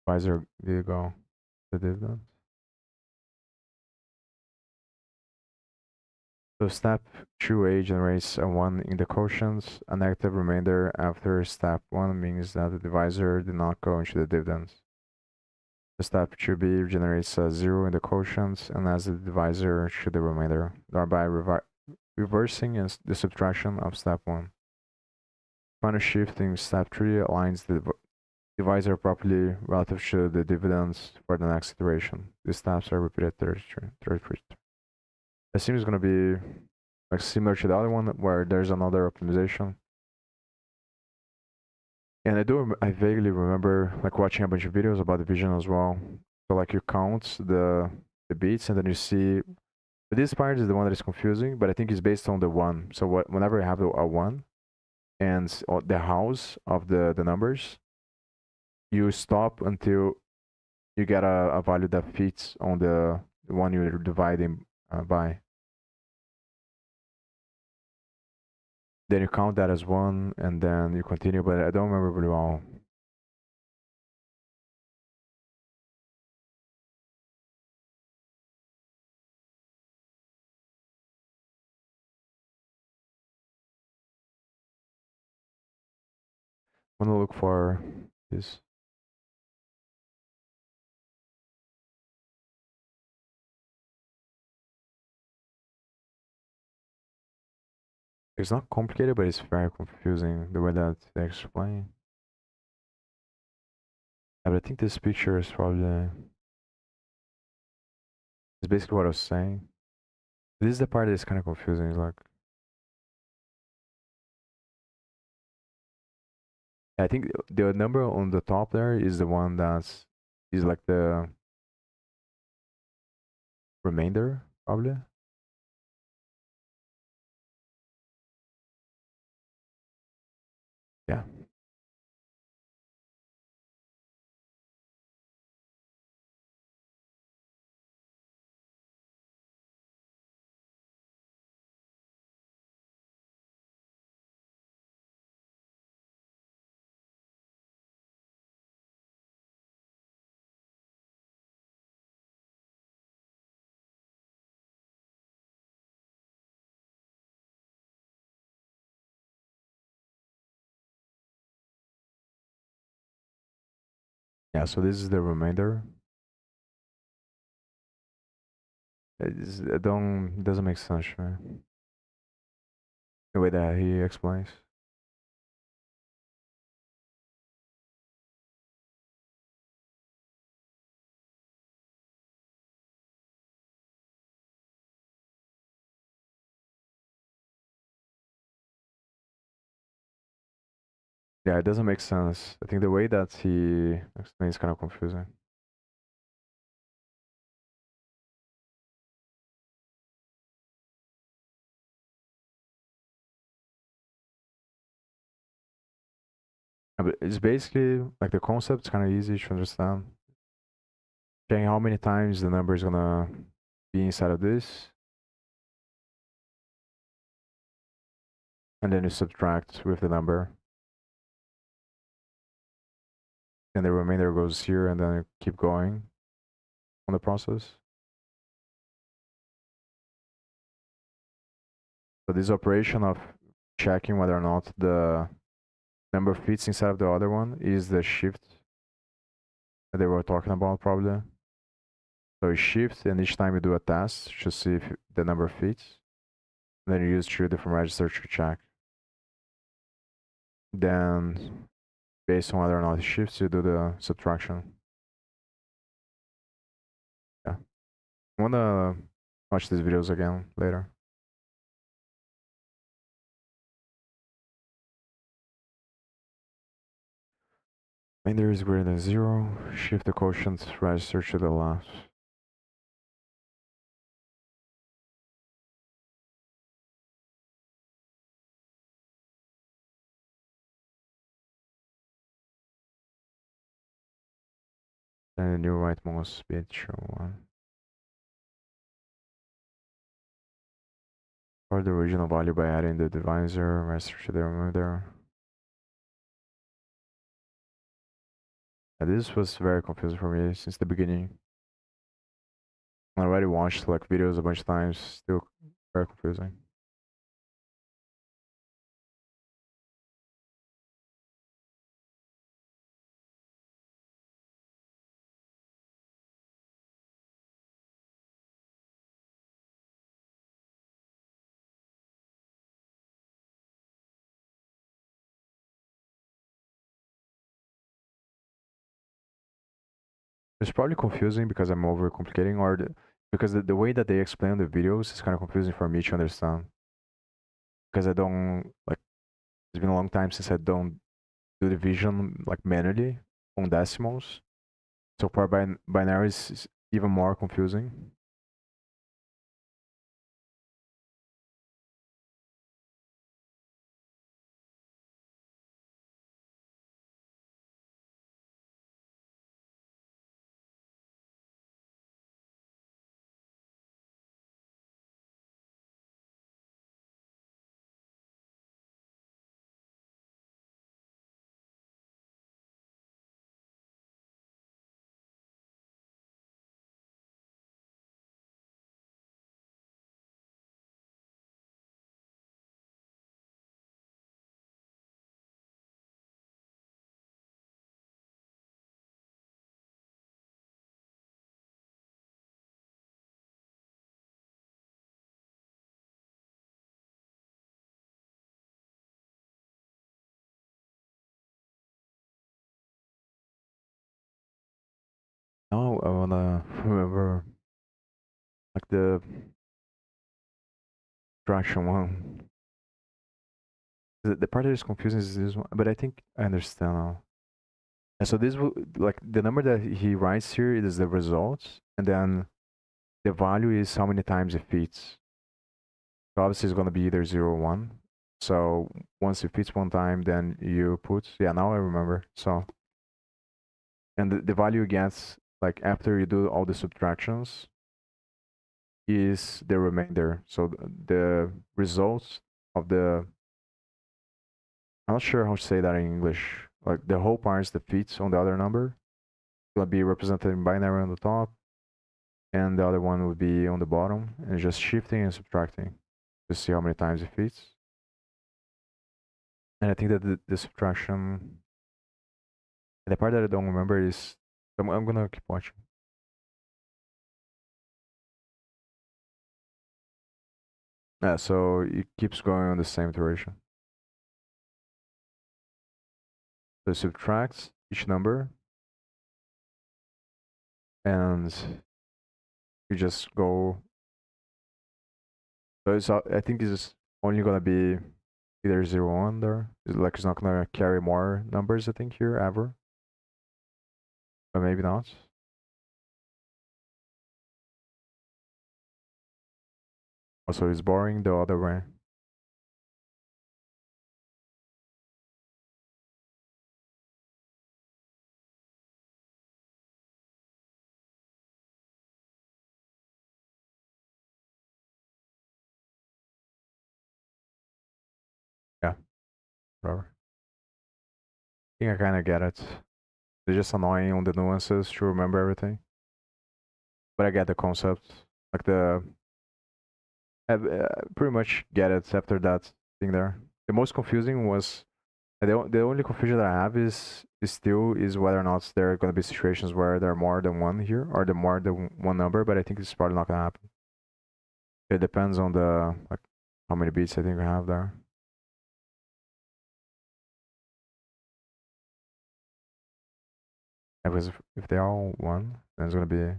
Divisor did go to the dividends. So step 2a generates a 1 in the quotients. A negative remainder after step 1 means that the divisor did not go into the dividends. The step 2b generates a 0 in the quotients and adds the divisor to the remainder, thereby reversing the subtraction of step 1. Final shift in step 3 aligns the divisor properly relative to the dividends for the next iteration. These steps are repeated 33. It seems going to be like similar to the other one where there's another optimization. And I vaguely remember like watching a bunch of videos about division as well. So like you count the bits and then you see this part is the one that is confusing, but I think it's based on the 1. So whenever you have a 1 and the house of the numbers, you stop until you get a value that fits on the one you're dividing by. Then you count that as 1 and then you continue, but I don't remember really well. I'm gonna look for this. It's not complicated, but it's very confusing the way that they explain. Yeah, but I think this picture is probably it's basically what I was saying. This is the part that's kind of confusing. It's like I think the number on the top there is the one that's is like the remainder, probably. Yeah. Yeah, so this is the remainder. It doesn't make sense, right? The way that he explains. Yeah, it doesn't make sense. I think the way that he explains is kind of confusing. But it's basically like the concept's kind of easy to understand. Checking how many times the number is gonna be inside of this, and then you subtract with the number, and the remainder goes here, and then you keep going on the process. So this operation of checking whether or not the number fits inside of the other one is the shift that they were talking about probably. So you shift, and each time you do a test to see if the number fits. And then you use two different registers to check. Then, based on whether or not it shifts, you do the subtraction. Yeah. I wanna watch these videos again later. Remainder is greater than 0. Shift the quotient register to the left. Then the new rightmost bit show 1. Or the original value by adding the divisor register to the remainder. And this was very confusing for me since the beginning. I already watched like videos a bunch of times, still very confusing. It's probably confusing because I'm overcomplicating, or because the way that they explain the videos is kind of confusing for me to understand. Because I don't like, it's been a long time since I don't do division like manually on decimals. So for binaries is even more confusing. Now I wanna remember like the fraction one. The part that is confusing is this one, but I think I understand now. And so this will like the number that he writes here is the result, and then the value is how many times it fits. So obviously it's gonna be either 0 or 1. So once it fits one time, then you put, yeah, now I remember. So, and the value gets, like after you do all the subtractions, is the remainder. So the results of the, I'm not sure how to say that in English. Like the whole part is the fits on the other number. It's gonna be represented in binary on the top, and the other one would be on the bottom, and just shifting and subtracting to see how many times it fits. And I think that the subtraction, the part that I don't remember is, I'm gonna keep watching. Yeah, so it keeps going on the same iteration. So it subtracts each number, and you just go. So it's, I think this is only gonna be either 0 or 1 there. Like it's not gonna carry more numbers, I think, here ever. But maybe not. Also, it's boring the other way. Yeah, whatever. I think I kind of get it. It's just annoying on the nuances to remember everything. But I get the concept. Like I pretty much get it after that thing there. The most confusing was The only confusion that I have is still is whether or not there are going to be situations where there are more than one here or the more than one number, but I think it's probably not going to happen. It depends on the like how many beats I think we have there. Yeah, because if they are all one, then it's going to be.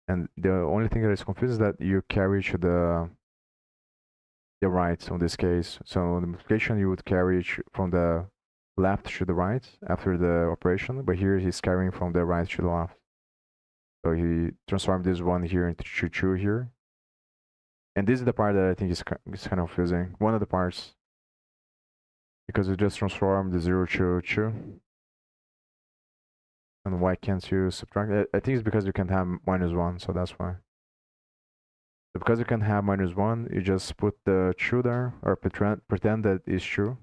And the only thing that is confused is that you carry to the right on this case. So in the multiplication you would carry from the left to the right after the operation, but here he's carrying from the right to the left. So he transformed this one here into 2 here. And this is the part that I think is kind of confusing. One of the parts, because we just transformed the 0 to 2. And why can't you subtract? I think it's because you can't have -1, so that's why. So because you can have -1, you just put the 2 there, or pretend that it's true.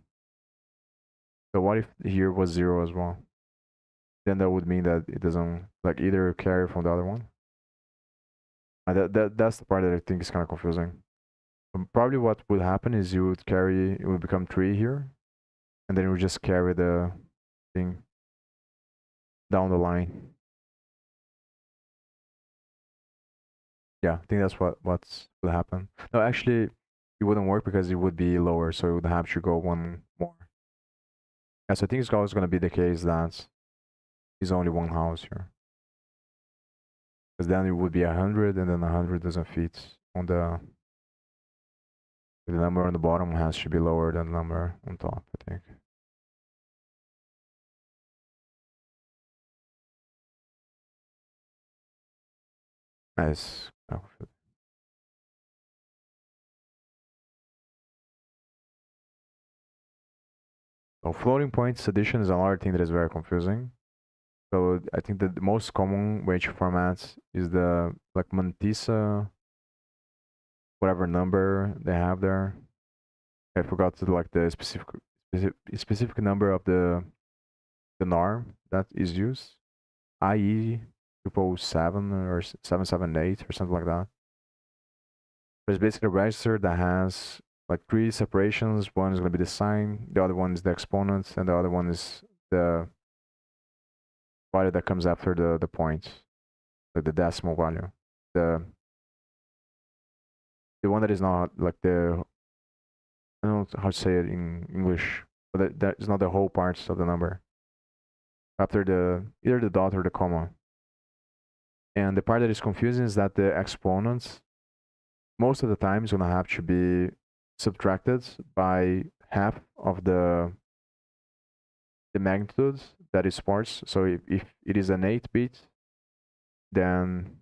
So what if here was 0 as well? Then that would mean that it doesn't like either carry from the other one. That's the part that I think is kind of confusing. Probably what would happen is you would carry, it would become 3 here, and then you would just carry the thing down the line. Yeah, I think that's what would happen. No, actually, it wouldn't work because it would be lower, so it would have to go one more. Yeah, so I think it's always going to be the case that there's only one house here. Because then it would be 100, and then 100 doesn't fit on the number on the bottom has to be lower than the number on top, I think. Nice. So floating points addition is another thing that is very confusing. So I think that the most common way to format is the like Mantissa, whatever number they have there. I forgot to like the specific number of the norm that is used, i.e. 777 or 778 or something like that. But it's basically a register that has like 3 separations. One is going to be the sign, the other one is the exponent, and the other one is the value that comes after the point, like the decimal value. The one that is not like the, I don't know how to say it in English, but that is not the whole parts of the number. After either the dot or the comma. And the part that is confusing is that the exponents most of the time is gonna have to be subtracted by half of the magnitude that is sparse. So if it is an 8-bit, then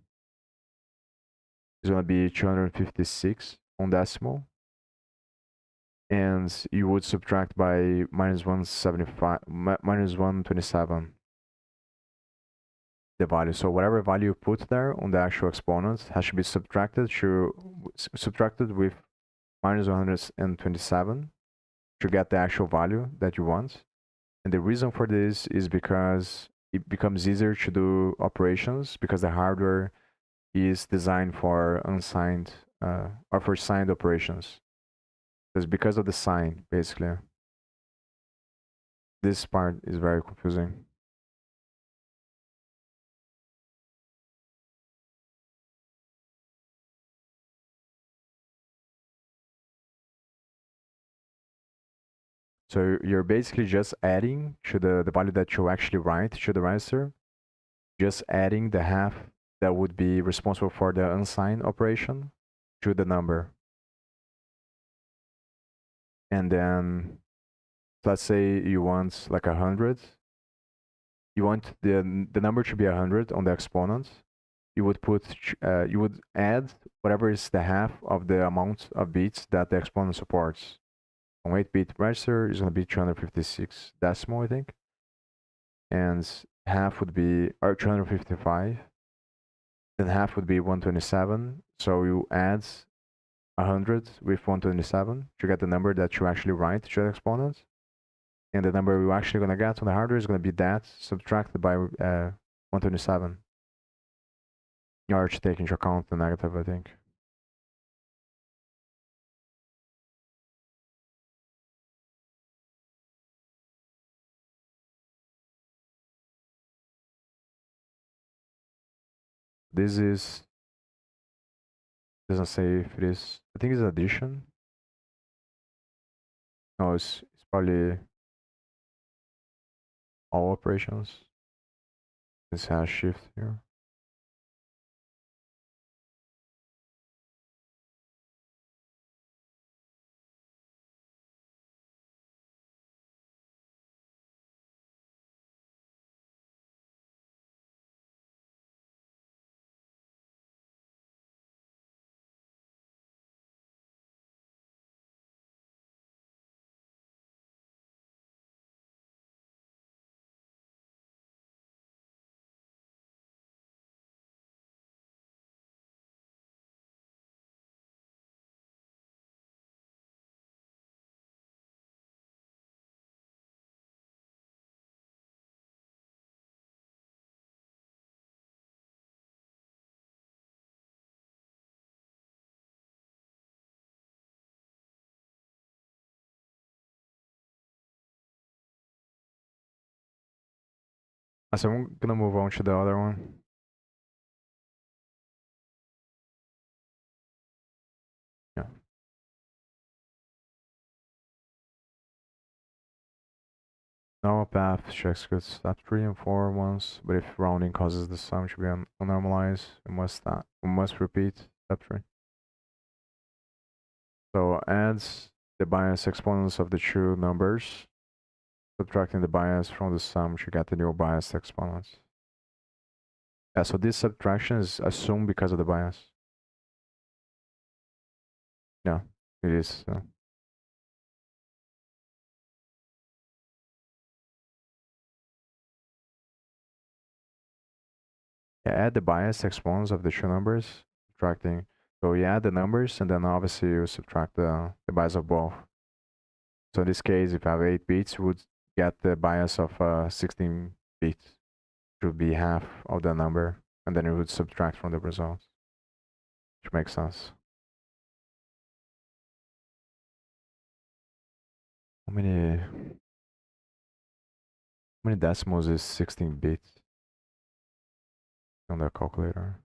it's gonna be 256 on decimal. And you would subtract by -175, -127 the value. So whatever value you put there on the actual exponent has to be subtracted with -127 to get the actual value that you want. And the reason for this is because it becomes easier to do operations because the hardware is designed for unsigned or for signed operations. It's because of the sign, basically. This part is very confusing. So you're basically just adding to the value that you actually write to the register, just adding the half that would be responsible for the unsigned operation to the number. And then let's say you want like 100. You want the number to be 100 on the exponent. You would you would add whatever is the half of the amount of bits that the exponent supports. On 8-bit register is going to be 256 decimal, I think. And half would be, or 255. Then half would be 127. So you add 100 with 127 to get the number that you actually write to the exponent. And the number you're actually going to get on the hardware is going to be that subtracted by 127. In order to take into account the negative, I think. This is, doesn't say if it is, I think it's addition. No, it's probably all operations. This has shift here. So I'm gonna move on to the other one. Yeah. Normal path to execute step 3 and 4 once, but if rounding causes the sum to be unnormalized, we must repeat step 3. So adds the bias exponents of the two numbers, subtracting the bias from the sum to get the new bias exponents. Yeah, so this subtraction is assumed because of the bias. Yeah, it is. Yeah, add the bias exponents of the two numbers, subtracting. So you add the numbers, and then obviously you subtract the bias of both. So in this case, if I have 8 bits, we would get the bias of 16 bits, which would be half of the number, and then it would subtract from the results, which makes sense. How many decimals is 16 bits on the calculator?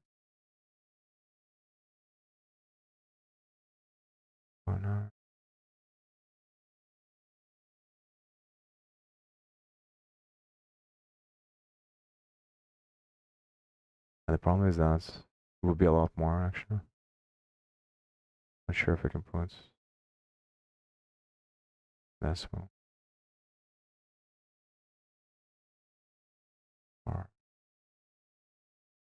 Oh no. And the problem is that it would be a lot more actually. Not sure if I can put decimal. Or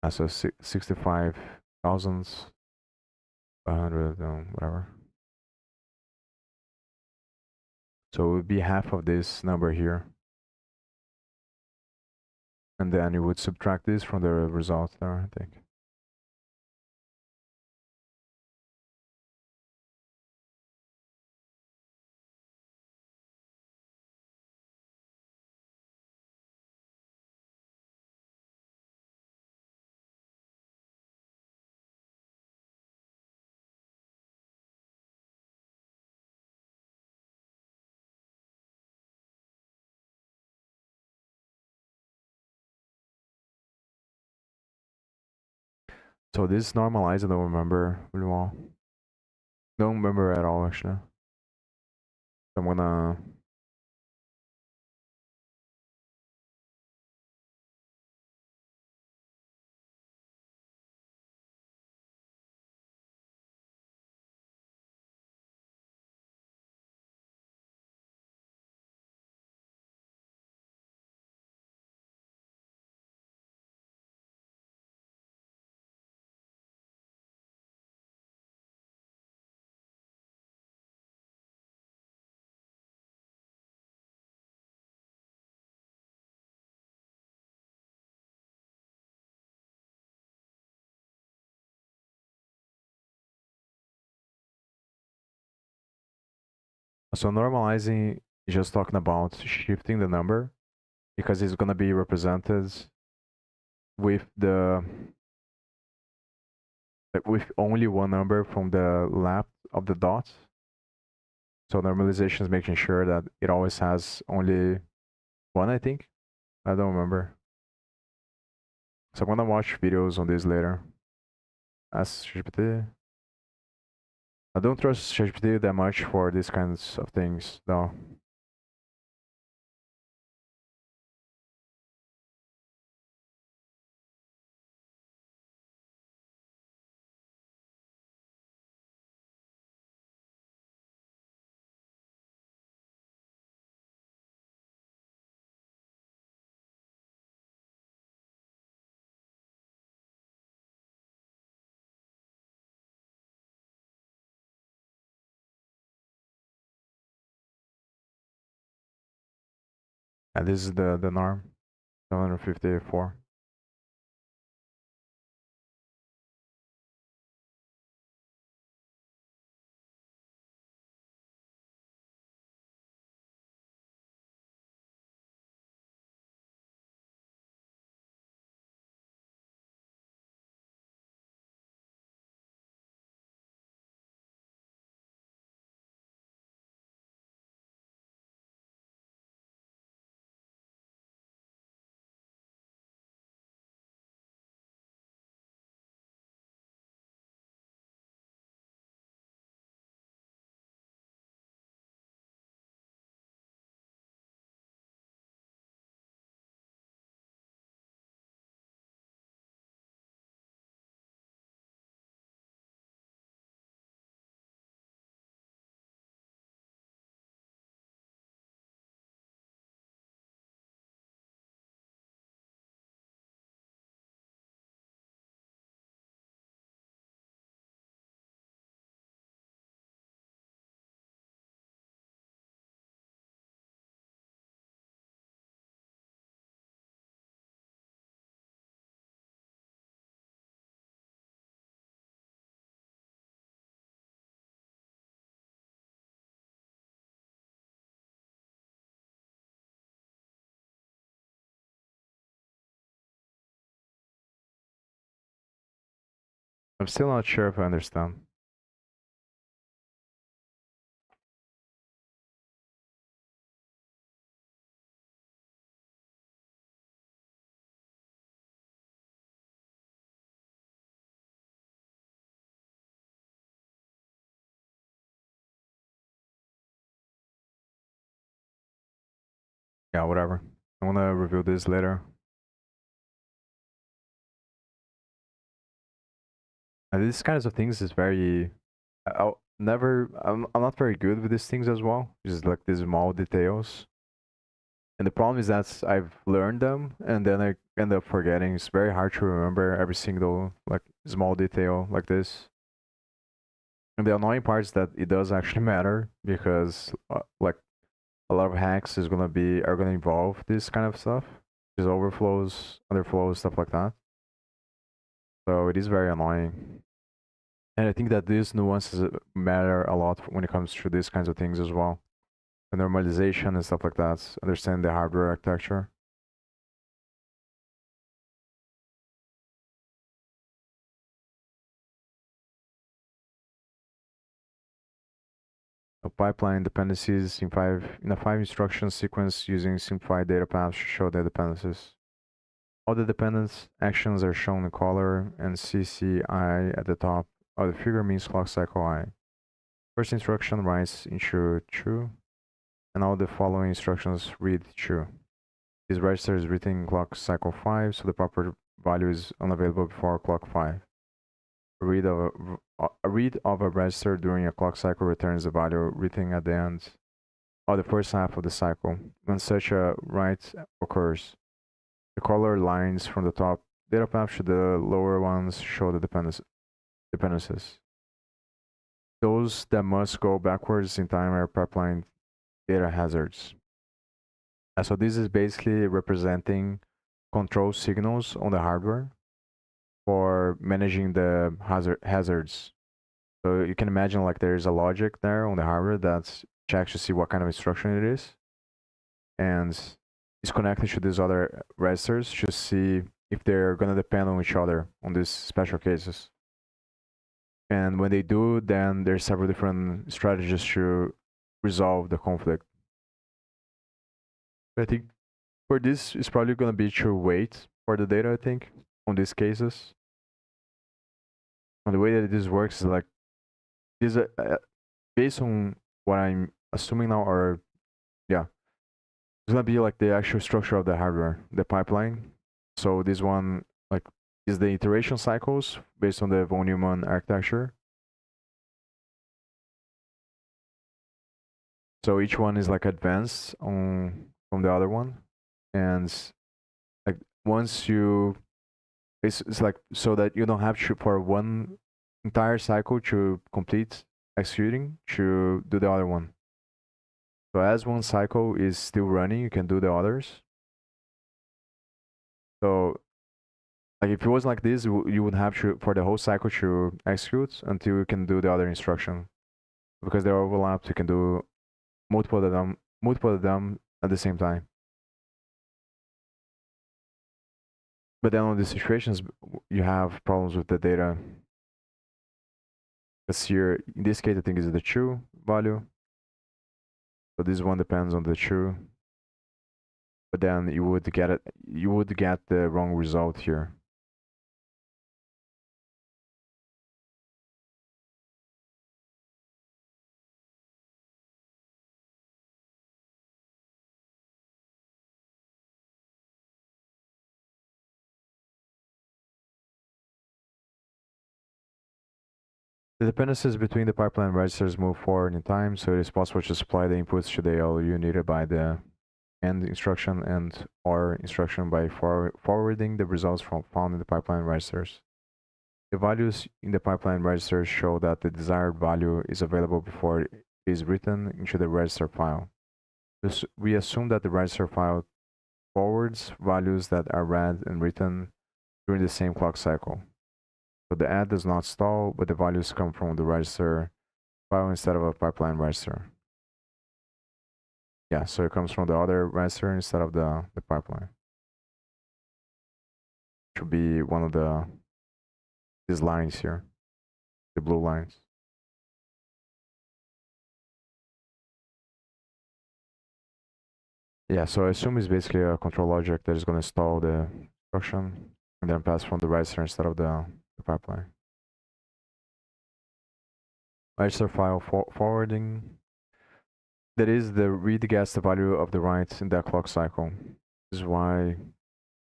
so 65,500 whatever. So it would be half of this number here. And then you would subtract this from the result there, I think. So this normalized, I don't remember really well. Don't remember at all actually. So I'm gonna so normalizing is just talking about shifting the number because it's gonna be represented with the with only one number from the left of the dots. So normalization is making sure that it always has only one, I think. I don't remember. So I'm gonna watch videos on this later. ask ChatGPT. I don't trust ChatGPT that much for these kinds of things, though. And this is the norm, 754. I'm still not sure if I understand. Yeah, whatever. I wanna review this later. And these kinds of things is very. I'll never. I'm not very good with these things as well. Just like these small details. And the problem is that I've learned them and then I end up forgetting. It's very hard to remember every single like small detail like this. And the annoying part is that it does actually matter because like a lot of hacks are gonna involve this kind of stuff, just overflows, underflows, stuff like that. So it is very annoying. And I think that these nuances matter a lot when it comes to these kinds of things as well. The normalization and stuff like that. Understand the hardware architecture. A pipeline dependencies in a 5 instruction sequence using simplified data paths to show the dependencies. All the dependent actions are shown in color, and CCI at the top of the figure means clock cycle I. First instruction writes into true, and all the following instructions read true. This register is written in clock cycle 5, so the proper value is unavailable before clock 5. A read of a register during a clock cycle returns the value written at the end of the first half of the cycle. When such a write occurs, the color lines from the top data path to the lower ones show the dependencies. Those that must go backwards in time are pipeline data hazards. So this is basically representing control signals on the hardware for managing the hazards. So you can imagine like there's a logic there on the hardware that checks to see what kind of instruction it is, and is connected to these other registers to see if they're gonna depend on each other on these special cases. And when they do, then there's several different strategies to resolve the conflict. I think for this, it's probably gonna be to wait for the data, I think, on these cases. And the way that this works is like this based on what I'm assuming now, or yeah, it's gonna be like the actual structure of the hardware, the pipeline. So this one like is the iteration cycles based on the von Neumann architecture. So each one is like advanced on from the other one, and like once you it's like so that you don't have to for one entire cycle to complete executing to do the other one. So as one cycle is still running, you can do the others. So like if it was like this, you would have to for the whole cycle to execute until you can do the other instruction. Because they're overlapped, you can do multiple of them at the same time. But then on these situations, you have problems with the data. Because here, in this case, I think is the true value. So this one depends on the true. But then you would get the wrong result here. The dependencies between the pipeline registers move forward in time, so it is possible to supply the inputs to the ALU needed by the AND instruction and OR instruction by forwarding the results from found in the pipeline registers. The values in the pipeline registers show that the desired value is available before it is written into the register file. We assume that the register file forwards values that are read and written during the same clock cycle. So the add does not stall, but the values come from the register file instead of a pipeline register. Yeah, so it comes from the other register instead of the pipeline. Should be one of these lines here, the blue lines. Yeah, so I assume it's basically a control logic that is going to stall the instruction and then pass from the register instead of the pipeline. Register file forwarding. That is the read gets the value of the write in that clock cycle. This is why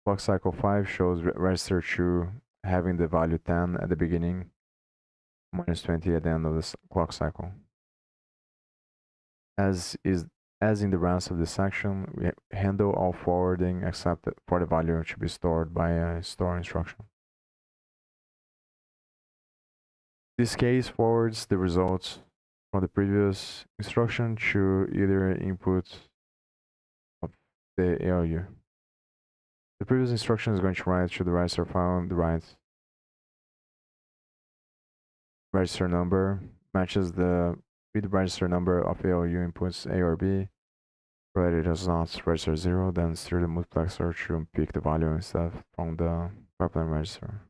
clock cycle 5 shows register 2 having the value 10 at the beginning, minus 20 at the end of this clock cycle. As in the rest of this section, we handle all forwarding except for the value to be stored by a store instruction. This case forwards the results from the previous instruction to either input of the ALU. The previous instruction is going to write to the register file, and the write register number matches the read register number of ALU inputs A or B. Provided it does not register 0, then steer the multiplexer to pick the value instead from the pipeline register.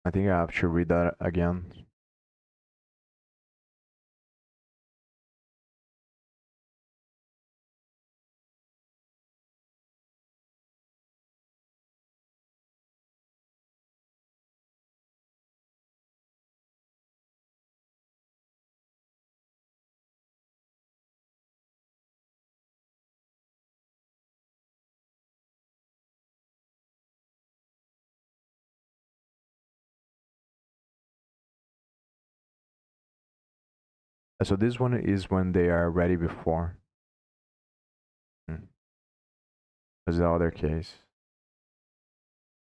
I think I have to read that again. So this one is when they are ready before. That's the other case.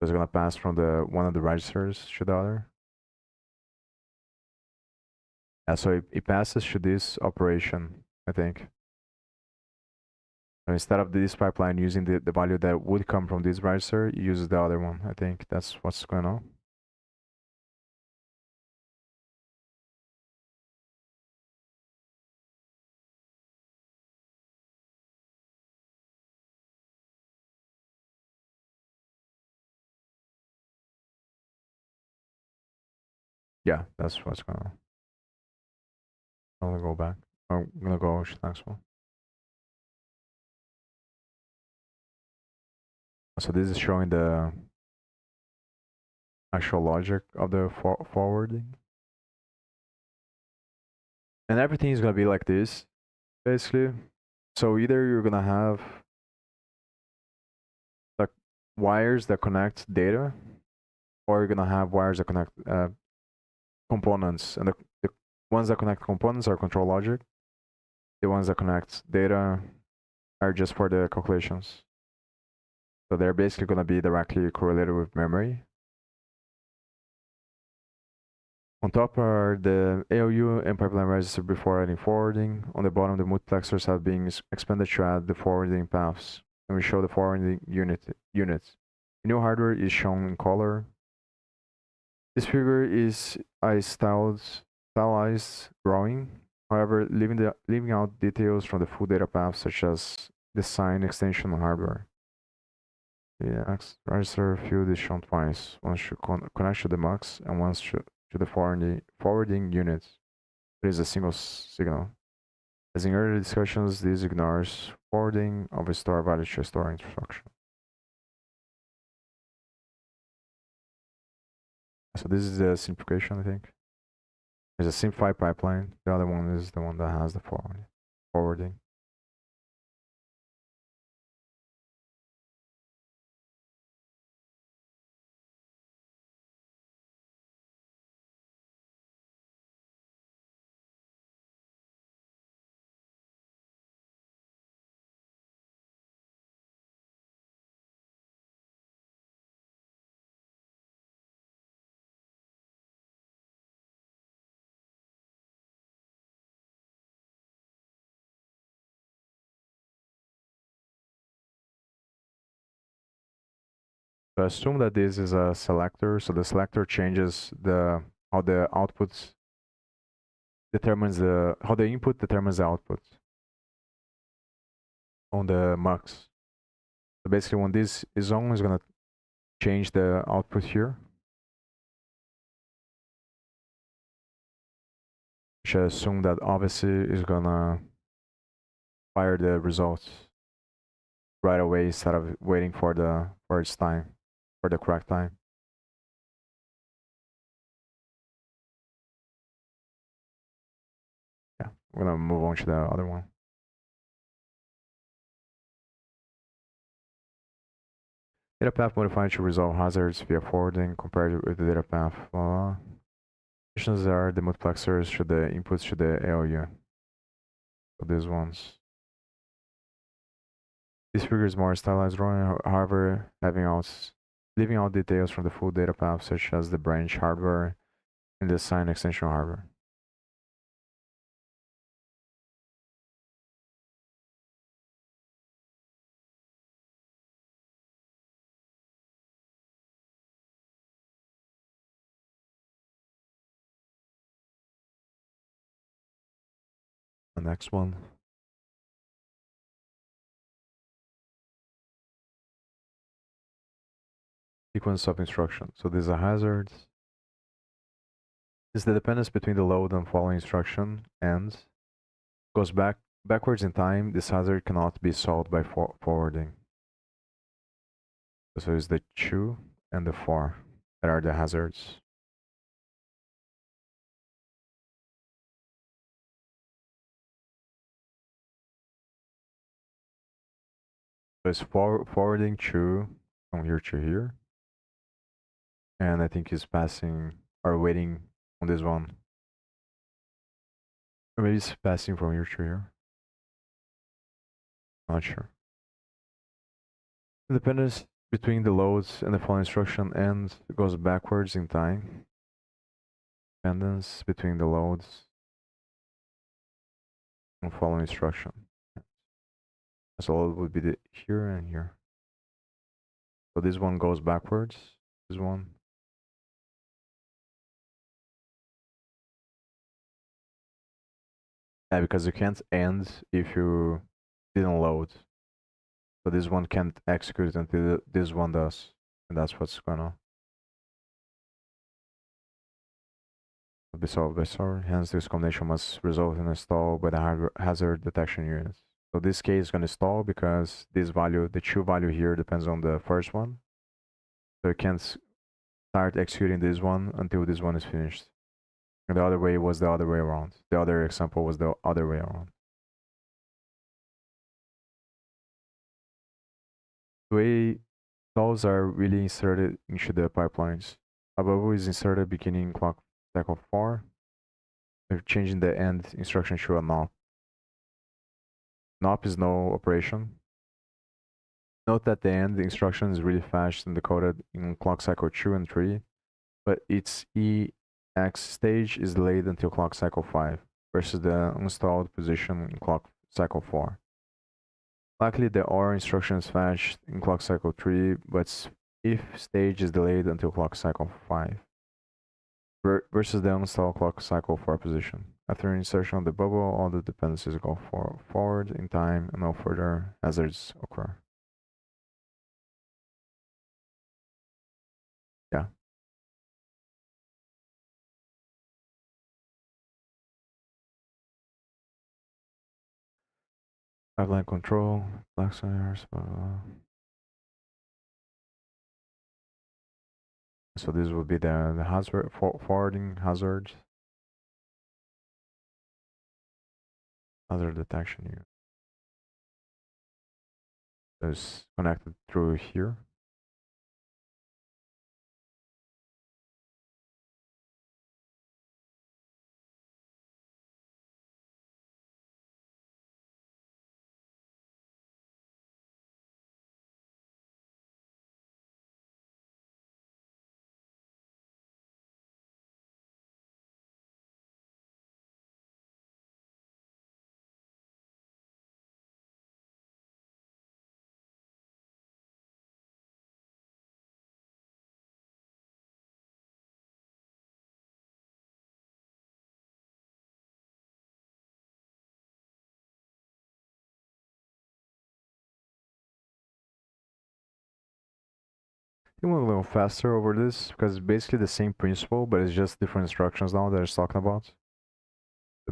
So it's gonna pass from the one of the registers to the other. Yeah, so it passes to this operation, I think. So instead of this pipeline using the value that would come from this register, it uses the other one. I think that's what's going on. Yeah, that's what's going on. I'm gonna go back. I'm gonna go to the next one. So this is showing the actual logic of the forwarding. And everything is gonna be like this, basically. So either you're gonna have like wires that connect data, or you're gonna have wires that connect components. And the ones that connect components are control logic. The ones that connect data are just for the calculations. So they're basically gonna be directly correlated with memory. On top are the ALU and pipeline register before adding forwarding. On the bottom, the multiplexers have been expanded to add the forwarding paths. And we show the forwarding units. The new hardware is shown in color. This figure is a stylized drawing. However, leaving out details from the full data path, such as the sign extension hardware. The register field is shown twice. Once to connect to the MUX and once to the forwarding unit. There is a single signal. As in earlier discussions, this ignores forwarding of a store value to a store instruction. So this is the simplification, I think. There's a simplified pipeline. The other one is the one that has the forwarding. So assume that this is a selector. So the selector changes how the outputs determines how the input determines the output on the MUX. So basically, when this is on, it's gonna change the output here. Which I assume that obviously is gonna fire the results right away instead of waiting for its time, for the correct time. Yeah, we're gonna move on to the other one. Data path modified to resolve hazards via forwarding compared with the data path. Conditions are the multiplexers to the inputs to the ALU. So these ones. This figure is more stylized drawing, however, leaving out details from the full data path, such as the branch hardware and the sign extension hardware. The next one. Sequence of instructions. So these are hazards. Is the dependence between the load and following instruction and goes backwards in time. This hazard cannot be solved by forwarding. So it's the 2 and the 4 that are the hazards. So it's forwarding 2 from here to here. And I think he's passing or waiting on this one. Or maybe it's passing from here to here. Not sure. The dependence between the loads and the following instruction and goes backwards in time. Dependence between the loads and following instruction. So load would be here and here. So this one goes backwards. This one. Yeah, because you can't end if you didn't load. So this one can't execute until this one does. And that's what's going on. to be solved by store. Hence, this combination must result in a stall by the hazard detection unit. So this case is going to stall because this value, the true value here, depends on the first one. So it can't start executing this one until this one is finished. And the other way was the other way around. The other example was the other way around. The way stalls are really inserted into the pipelines. A bubble is inserted beginning clock cycle 4. We're changing the end instruction to a NOP. NOP is no operation. Note that the end instruction is really fast and decoded in clock cycle 2 and 3, but its EX stage is delayed until clock cycle 5 versus the installed position in clock cycle 4. Likely the OR instruction is fetched in clock cycle 3, but if stage is delayed until clock cycle 5 versus the uninstalled clock cycle 4 position. After insertion of the bubble, all the dependencies go forward in time and no further hazards occur. Yeah. Pipeline control, black sensors, blah, blah, blah. So this will be the hazard forwarding hazard detection unit. Is connected through here. I went a little faster over this because it's basically the same principle, but it's just different instructions now that it's talking about. So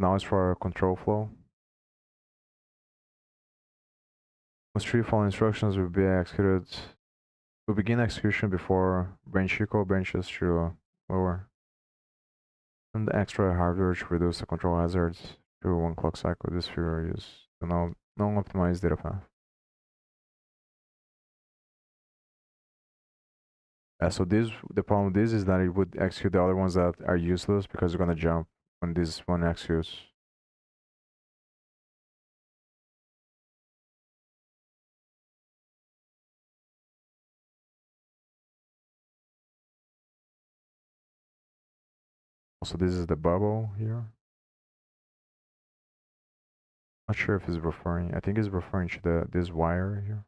now it's for control flow. Most three following instructions will be executed. Will begin execution before branch equal branches to lower. And extra hardware to reduce the control hazards to 1 clock cycle. This figure is the non-optimized data path. So the problem with this is that it would execute the other ones that are useless because it's gonna jump when this one executes. Also, this is the bubble here. Not sure if it's referring. I think it's referring to this wire here.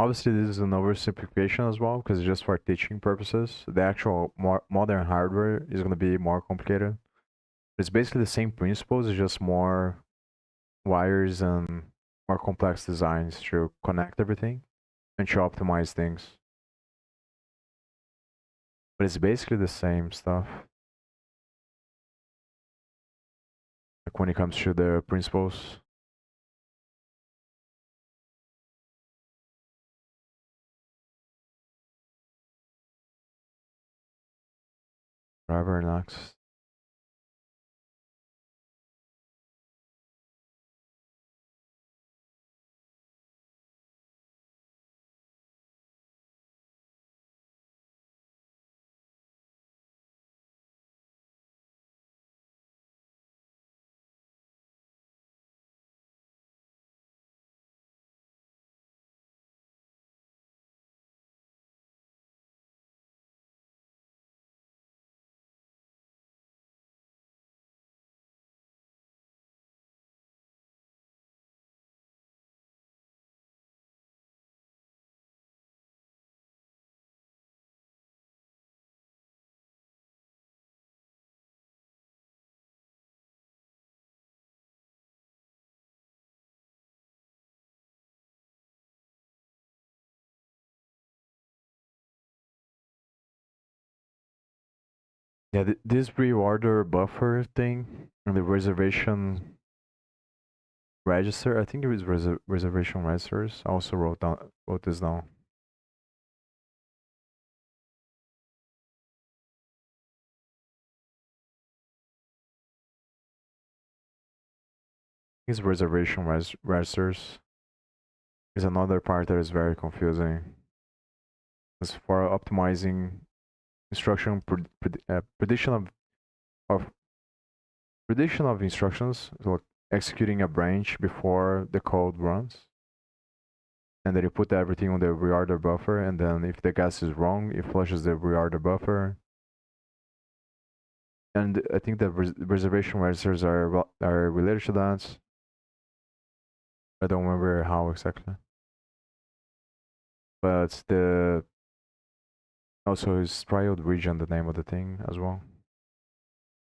Obviously, this is an oversimplification as well because it's just for teaching purposes. The actual modern hardware is going to be more complicated. It's basically the same principles, it's just more wires and more complex designs to connect everything and to optimize things. But it's basically the same stuff. Like when it comes to the principles. Driver next. Yeah, this reorder buffer thing and the reservation register. I think it was reservation registers. I also wrote this down. These reservation registers is another part that is very confusing. As for optimizing instruction prediction of prediction of instructions, so executing a branch before the code runs, and then you put everything on the reorder buffer, and then if the guess is wrong, it flushes the reorder buffer. And I think the reservation registers are related to that. I don't remember how exactly, but the also is triode region the name of the thing as well.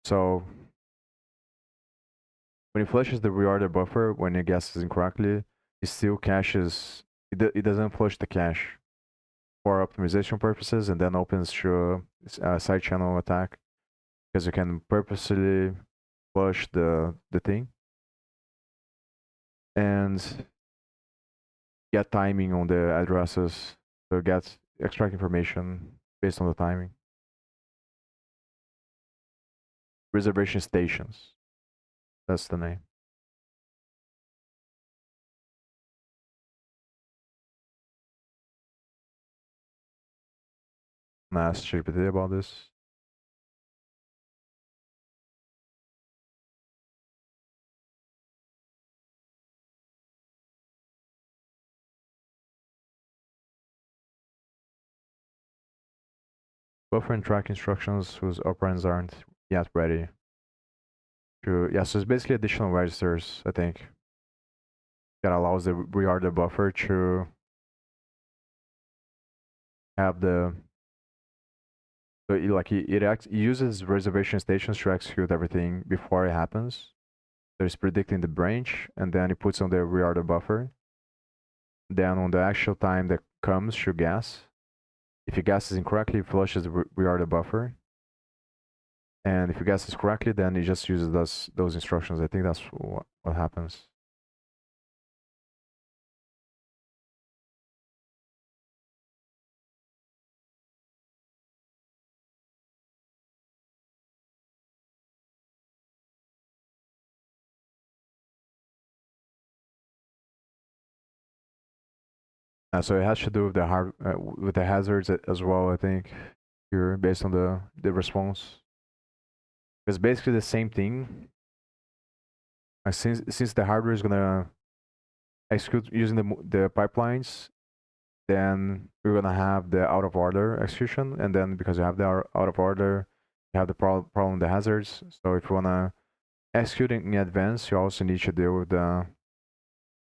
So when it flushes the reorder buffer when it guesses incorrectly, it still caches. It doesn't flush the cache for optimization purposes, and then opens to a side channel attack because you can purposely flush the thing and get timing on the addresses, so get extract information based on the timing. Reservation stations, that's the name. I'm gonna ask GPT about this. Buffer and track instructions whose operands aren't yet ready. Yeah, so it's basically additional registers, I think, that allows the reorder buffer to have the so it uses reservation stations to execute everything before it happens. So it's predicting the branch, and then it puts on the reorder buffer. Then on the actual time that comes to guess, if it guesses incorrectly, it flushes the reorder buffer. And if it guesses correctly, then it just uses those instructions. I think that's what happens. So it has to do with with the hazards as well. I think here based on the response. It's basically the same thing. Since the hardware is gonna execute using the pipelines, then we're gonna have the out of order execution, and then because you have the out of order, you have the problem with the hazards. So if you wanna execute in advance, you also need to deal with the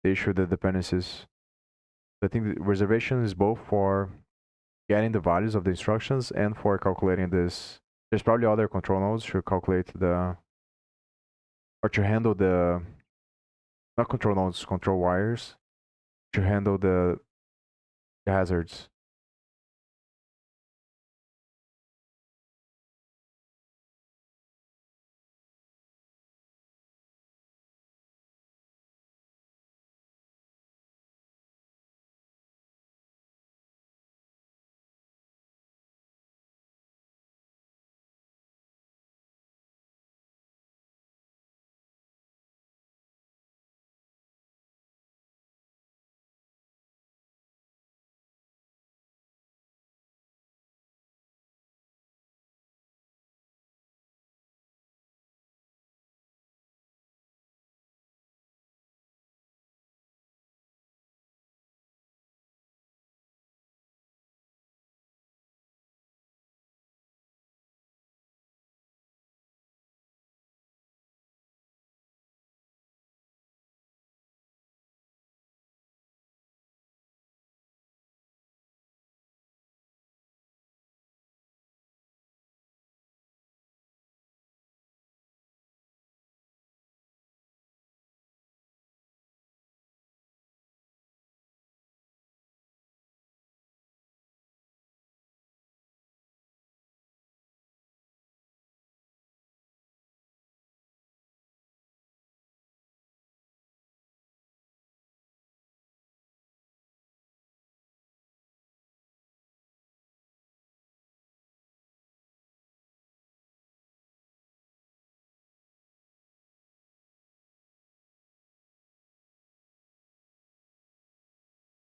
issue of the dependencies. I think the reservation is both for getting the values of the instructions and for calculating this. There's probably other control nodes to calculate the, or to handle the, not control nodes, control wires, to handle the hazards.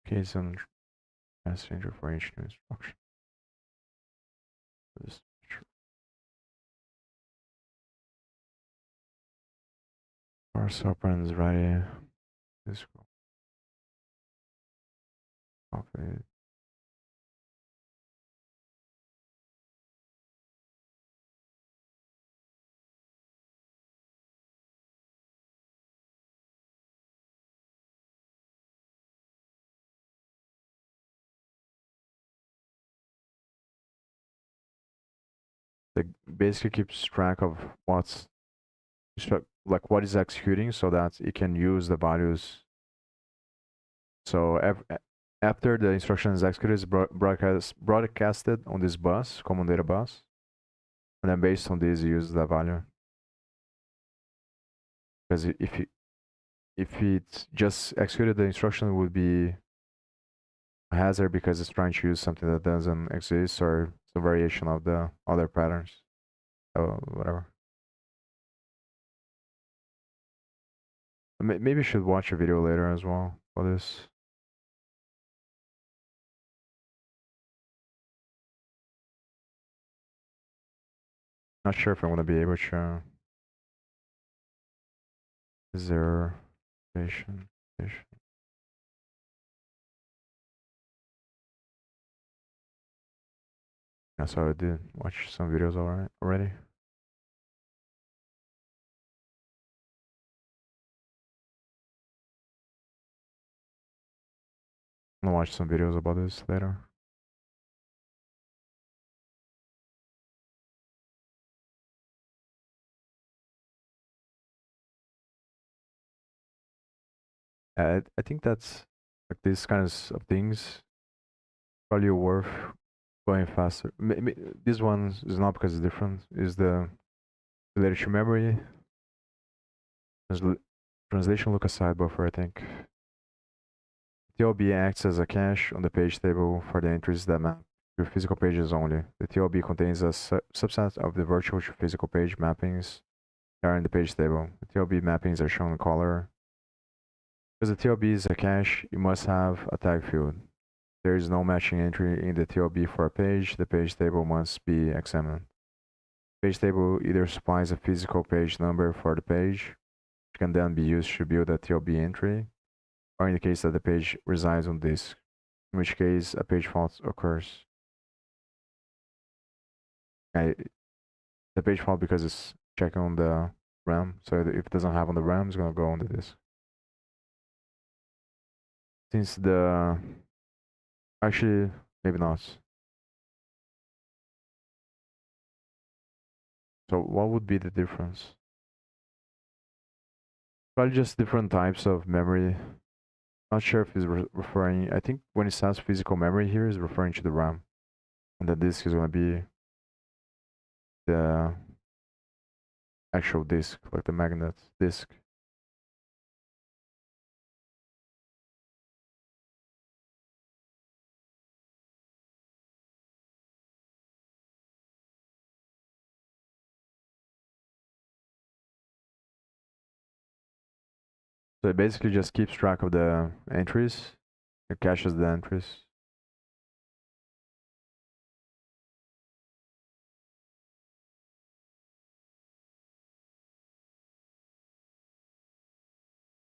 Case and passenger for each new instruction. This parse operands ready. This copy. It basically keeps track of what's like what is executing so that it can use the values. So after the instruction is executed, it's broadcasted on this bus, common data bus, and then based on this, you use the value. Because if it's just executed, the instruction would be a hazard because it's trying to use something that doesn't exist or it's a variation of the other patterns. So whatever. Maybe I should watch a video later as well for this. Not sure if I'm gonna be able to. Is there patient? That's how I did. Watch some videos already. I'm gonna watch some videos about this later. I think that's like these kinds of things probably worth going faster. This one is not because it's different. Is the related to memory translation look aside buffer, I think. TLB acts as a cache on the page table for the entries that map to physical pages only. The TLB contains a subset of the virtual to physical page mappings that are in the page table. The TLB mappings are shown in color. Because the TLB is a cache, you must have a tag field. There is no matching entry in the TLB for a page. The page table must be examined. Page table either supplies a physical page number for the page, which can then be used to build a TLB entry, or in the case that the page resides on disk, in which case a page fault occurs. The page fault because it's checking on the RAM, so if it doesn't have on the RAM, it's gonna go on the disk. Since the Actually, maybe not. So what would be the difference? Probably just different types of memory. Not sure if it's referring. I think when it says physical memory here is referring to the RAM, and the disk is gonna be the actual disk, like the magnet disk. So it basically just keeps track of the entries. It caches the entries.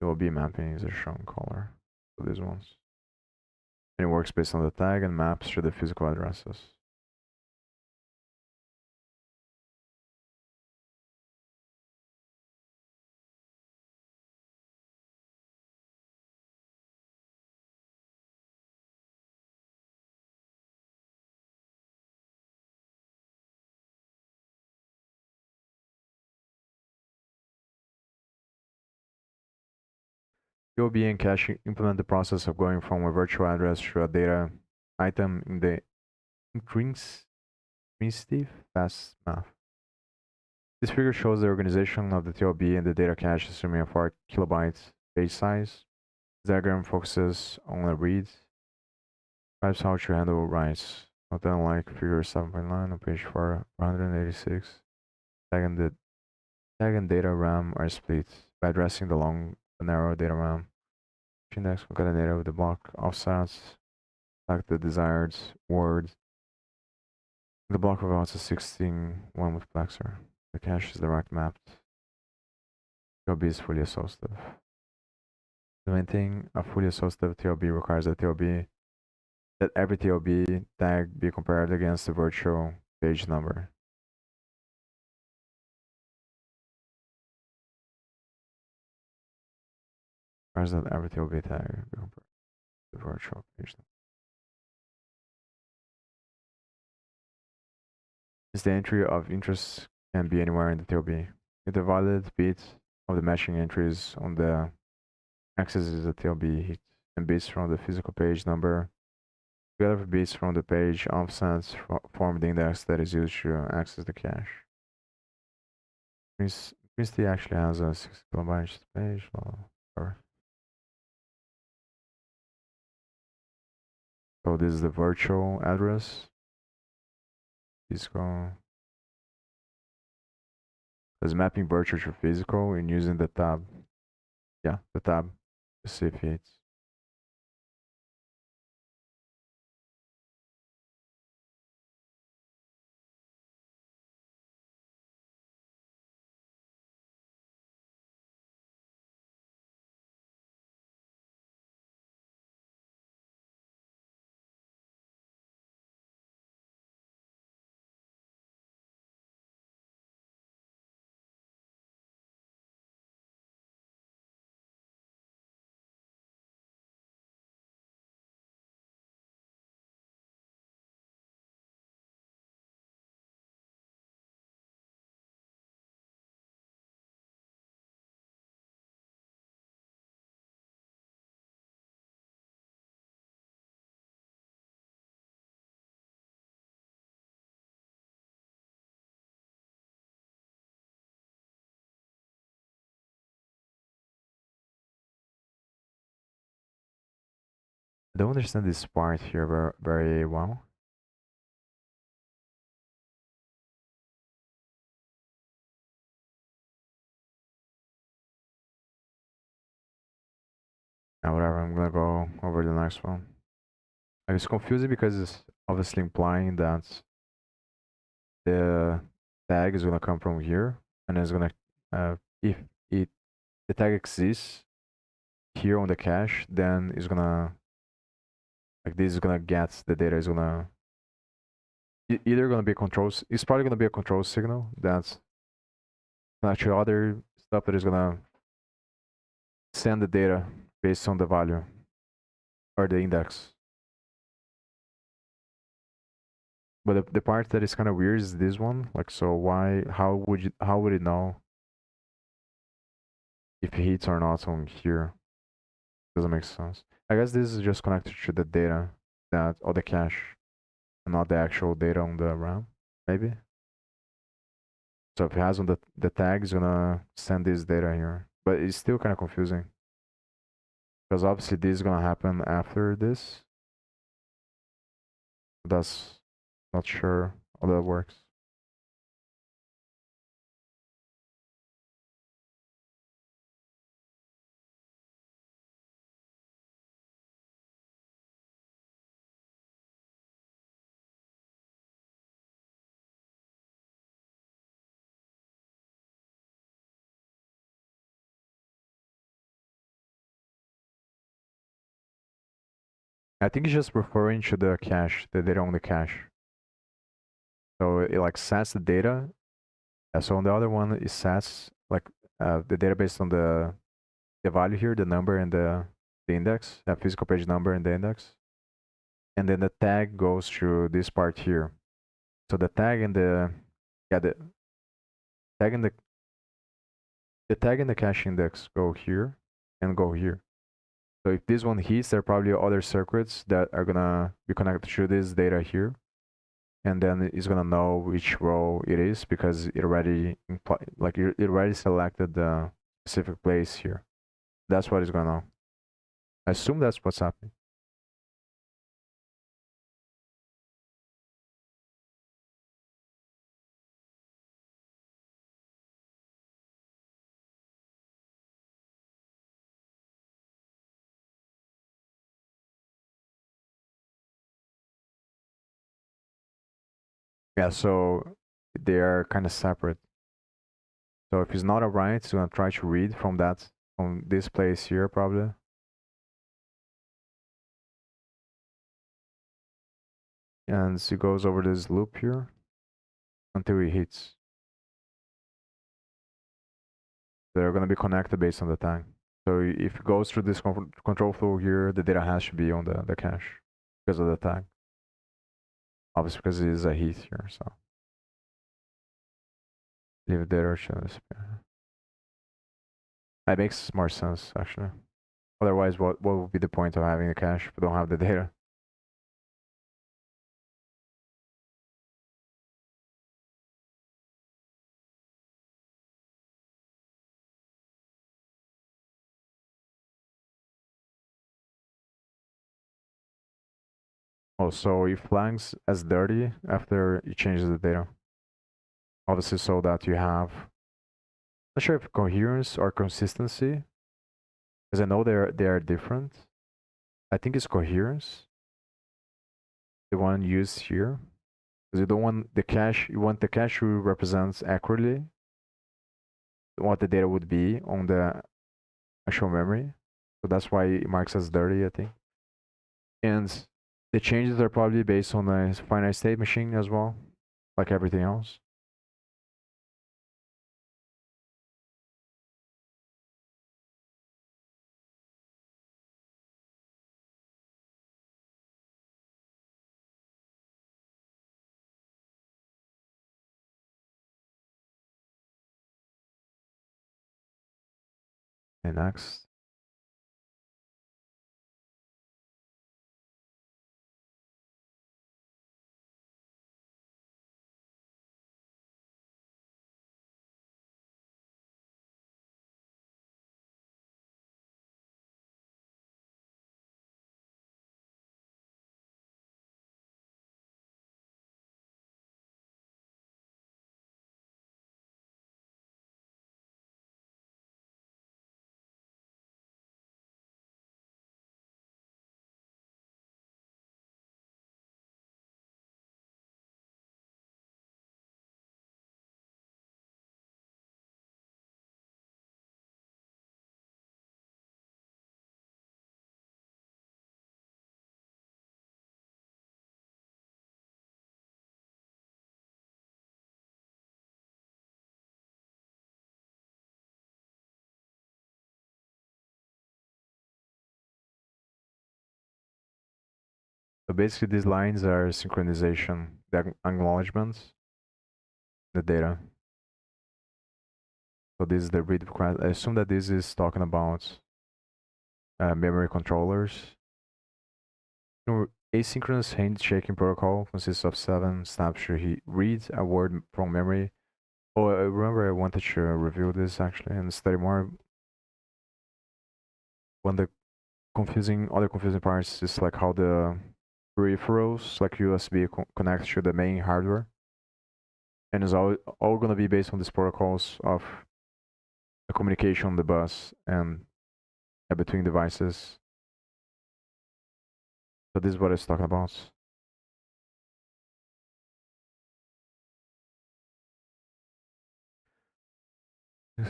TLB mappings are shown color. So these ones. And it works based on the tag and maps to the physical addresses. TLB and cache implement the process of going from a virtual address to a data item in the intrinsitive fast math. This figure shows the organization of the TLB and the data cache assuming a 4 kilobyte page size. This diagram focuses on a read. Describes how to handle writes. Not unlike figure 7.9 on page 486. Tag and data RAM are split by addressing the long and narrow data RAM. Index concatenated with the block offsets, like the desired word. The block revolves a 16 one multiplexer. The cache is direct mapped. TLB is fully associative. Implementing a fully associative TLB requires that every TLB tag be compared against the virtual page number. Requires that every TLB tag be compared to the virtual page number. Since the entry of interest can be anywhere in the TLB, if the valid bit of the matching entries on the axis is a TLB hit, and bits from the physical page number together with bits from the page offsets form the index that is used to access the cache. Christie actually has a 6 kilobyte page. So this is the virtual address. Physical. There's mapping virtual to physical and using the tab. Yeah, the tab to see if it's. I don't understand this part here very well. Now, whatever, I'm gonna go over the next one. It's confusing because it's obviously implying that the tag is gonna come from here, and it's gonna, if the tag exists here on the cache, then it's gonna, like this is gonna get the data is gonna either gonna be a control. It's probably gonna be a control signal that's actually other stuff that is gonna send the data based on the value or the index. But the part that is kind of weird is this one. Like, so why? How would it know if it hits or not on here? Doesn't make sense. I guess this is just connected to the data that or the cache, and not the actual data on the RAM. Maybe. So if it has on the tag, it's gonna send this data here. But it's still kind of confusing because obviously this is gonna happen after this. That's not sure how that works. I think it's just referring to the cache, the data on the cache. So it like sets the data. So on the other one, it sets like the data based on the value here, the number and the index, the physical page number and the index. And then the tag goes to this part here. So the tag and the tag and the tag and the cache index go here and go here. So if this one hits, there are probably other circuits that are gonna be connected to this data here, and then it's gonna know which row it is because it already it already selected the specific place here. That's what it's gonna know. I assume that's what's happening. Yeah, so they are kind of separate. So if it's not a write, it's gonna try to read from this place here probably. And it goes over this loop here until it hits. They're gonna be connected based on the tag. So if it goes through this control flow here, the data has to be on the cache because of the tag. Obviously because it is a hit here, so leave data or should disappear. That makes more sense actually. Otherwise, what would be the point of having a cache if we don't have the data? Also, it flags as dirty after you change the data. Obviously, so that you have, not sure if coherence or consistency, because I know they are different. I think it's coherence, the one used here, because you don't want the cache. You want the cache to represent accurately what the data would be on the actual memory. So that's why it marks as dirty, I think. And the changes are probably based on a finite state machine as well, like everything else. And next. So basically these lines are synchronization, the acknowledgements, the data. So this is the read request. I assume that this is talking about memory controllers. Asynchronous handshaking protocol consists of 7 steps. He reads a word from memory. Oh, I remember I wanted to review this actually and study more. One of the other confusing parts is like how the peripherals, like USB, connect to the main hardware, and it's all gonna be based on these protocols of the communication on the bus and between devices. So this is what it's talking about.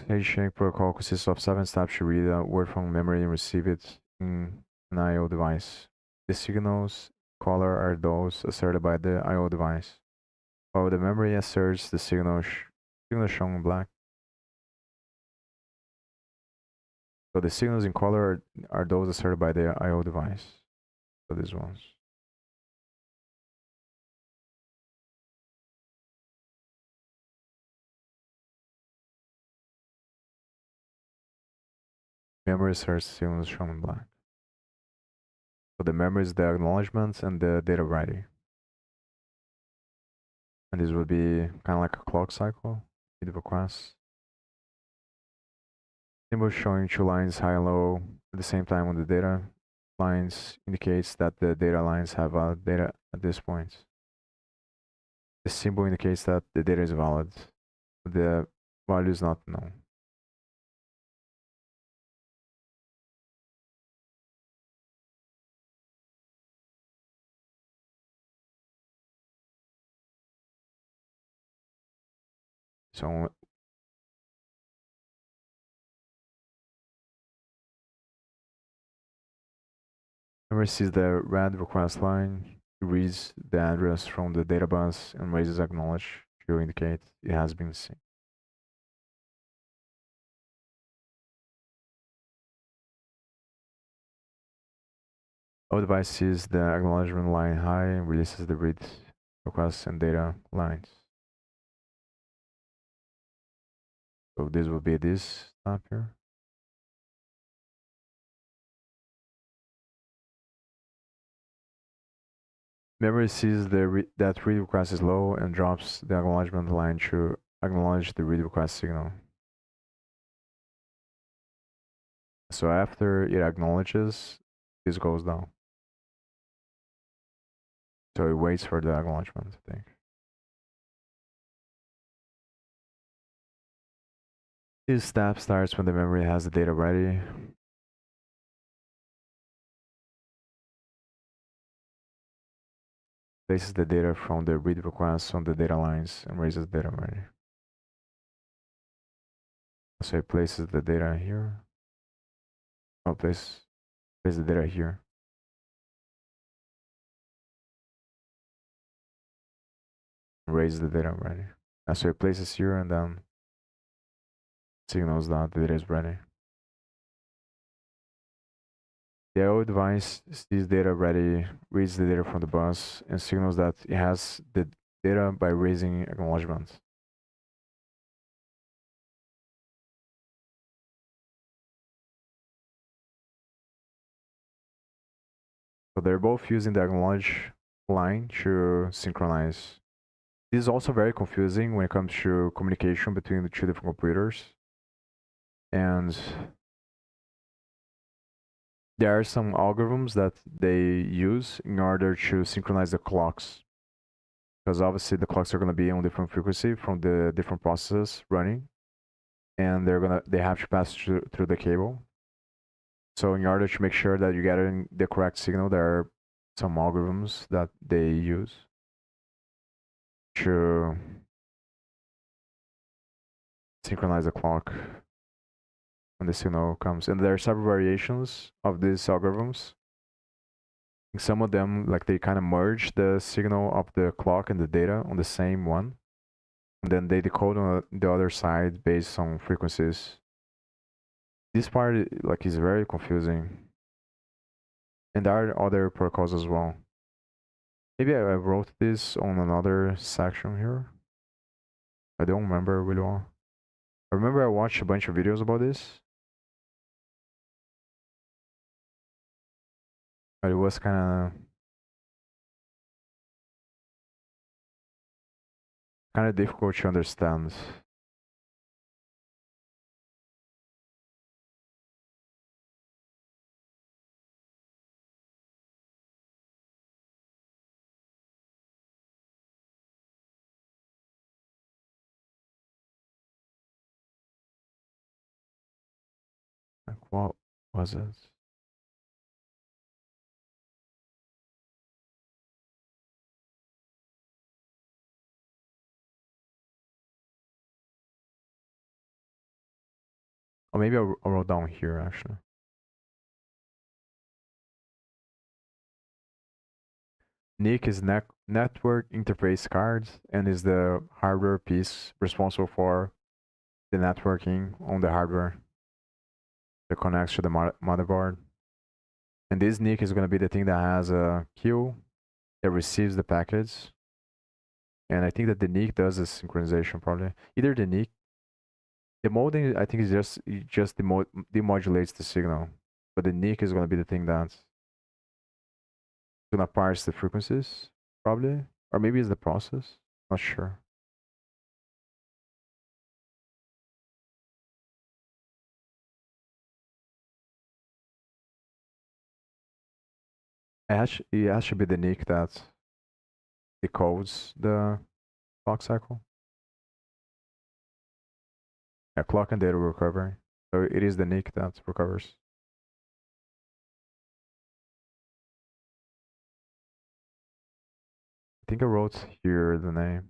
Handshake protocol consists of 7 steps to read a word from memory and receive it in an I/O device. The signals caller are those asserted by the I/O device, while the memory asserts the signal shown in black. So the signals in color are those asserted by the I/O device. So these ones. Memory asserts the signals shown in black. So the memory is the acknowledgements and the data writing. And this would be kind of like a clock cycle, read request. Symbol showing 2 lines high and low at the same time on the data lines indicates that the data lines have valid data at this point. The symbol indicates that the data is valid. The value is not known. So memory sees the red request line, reads the address from the data bus and raises acknowledge to indicate it has been seen. Our device sees the acknowledgement line high and releases the read request and data lines. So this will be this step here. Memory sees that read request is low and drops the acknowledgement line to acknowledge the read request signal. So after it acknowledges, this goes down. So it waits for the acknowledgement, I think. This step starts when the memory has the data ready. Places the data from the read request on the data lines and raises data ready. So it places the data here. Oh, place the data here. Raise the data ready. So it places here and then signals that the data is ready. The I/O device sees data ready, reads the data from the bus, and signals that it has the data by raising acknowledgement. So they're both using the acknowledge line to synchronize. This is also very confusing when it comes to communication between the 2 different computers. And there are some algorithms that they use in order to synchronize the clocks. Because obviously the clocks are going to be on different frequency from the different processes running. And they have to pass through the cable. So in order to make sure that you're getting the correct signal, there are some algorithms that they use to synchronize the clock when the signal comes. And there are several variations of these algorithms. Some of them, like they kind of merge the signal of the clock and the data on the same one. And then they decode on the other side based on frequencies. This part like is very confusing. And there are other protocols as well. Maybe I wrote this on another section here. I don't remember really well. I remember I watched a bunch of videos about this, but it was kind of difficult to understand. Like, what was it? Or maybe I wrote down here actually. NIC is network interface cards and is the hardware piece responsible for the networking on the hardware that connects to the motherboard. And this NIC is going to be the thing that has a queue that receives the packets. And I think that the NIC does the synchronization probably. Either the NIC, the modem I think is just demodulates the signal, but the NIC is going to be the thing that's going to parse the frequencies probably, or maybe it's the process. Not sure. It has to be the NIC that decodes the clock cycle. Yeah, clock and data recovery. So it is the NIC that recovers. I think I wrote here the name.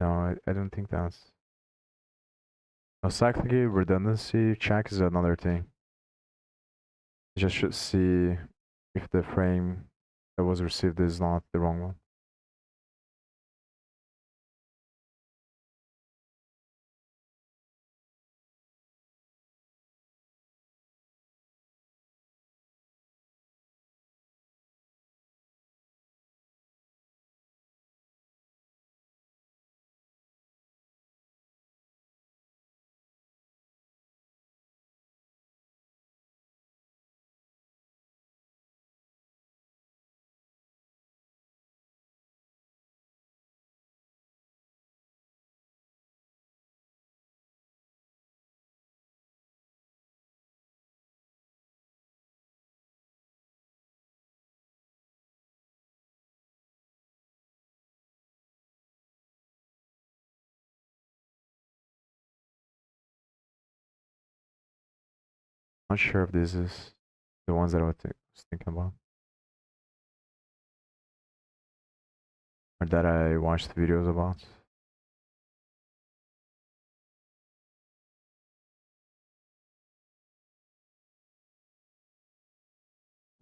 No, I don't think that's. No, cyclic redundancy check is another thing. You just should see if the frame that was received is not the wrong one. Not sure if this is the ones that I was thinking about. Or that I watched videos about.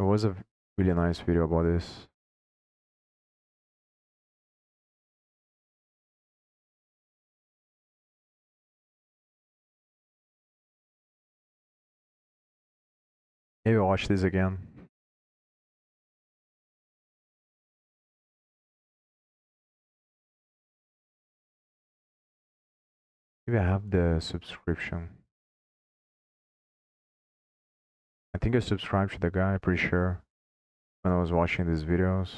There was a really nice video about this. Maybe I'll watch this again. Maybe I have the subscription. I think I subscribed to the guy, pretty sure, when I was watching these videos.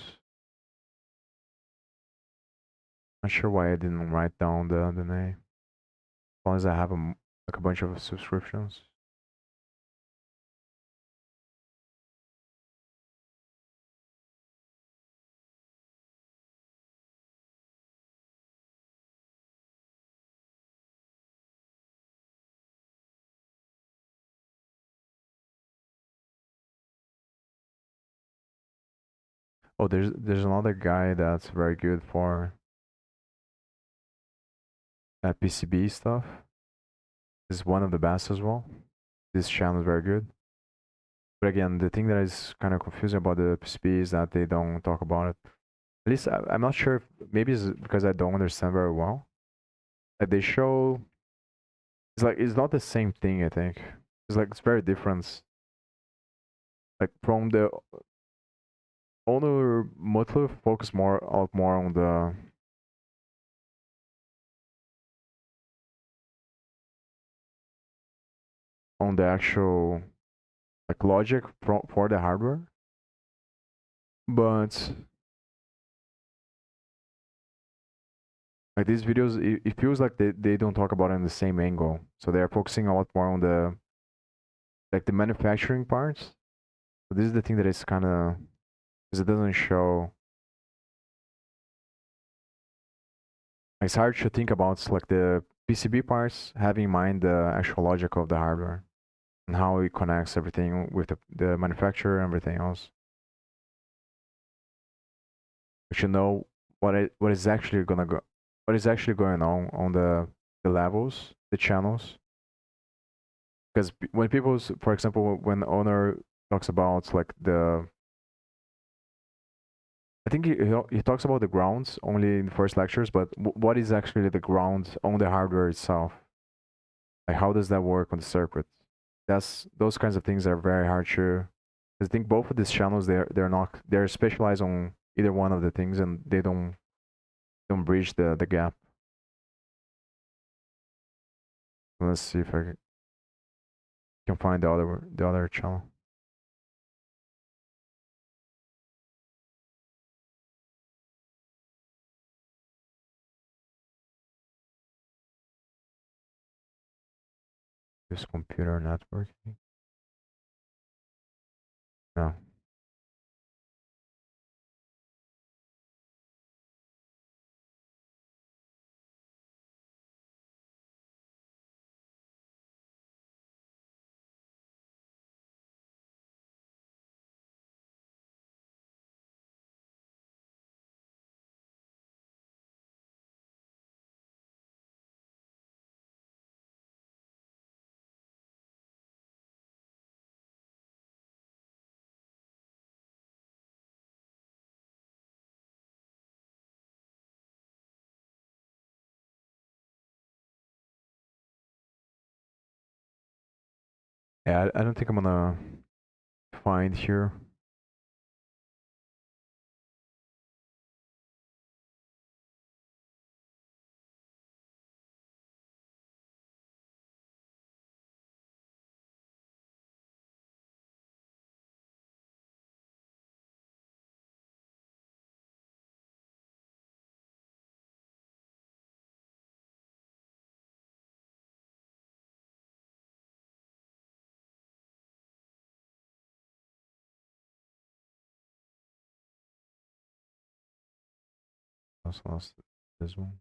Not sure why I didn't write down the name. As long as I have like a bunch of subscriptions. Oh, there's another guy that's very good for that PCB stuff. This is one of the best as well. This channel is very good. But again, the thing that is kind of confusing about the PCB is that they don't talk about it. At least I'm not sure if maybe it's because I don't understand very well. Like they show, it's like it's not the same thing. I think it's like it's very different. Like from the owner motive focus more a lot more on the actual like logic for the hardware, but like these videos, it feels like they don't talk about it in the same angle. So they are focusing a lot more on the like the manufacturing parts. So this is the thing that is kind of because it doesn't show. It's hard to think about like the PCB parts having in mind the actual logic of the hardware and how it connects everything with the manufacturer and everything else. We should know what is actually gonna go, what is actually going on the levels, the channels. Because when people, for example, when the owner talks about like the, I think he talks about the grounds only in the first lectures, but what is actually the ground on the hardware itself? Like how does that work on the circuit? That's those kinds of things are very hard to. I think both of these channels they're specialized on either one of the things and they don't bridge the gap. Let's see if I can find the other channel. This computer networking. No. Yeah, I don't think I'm gonna find here. I also lost this one.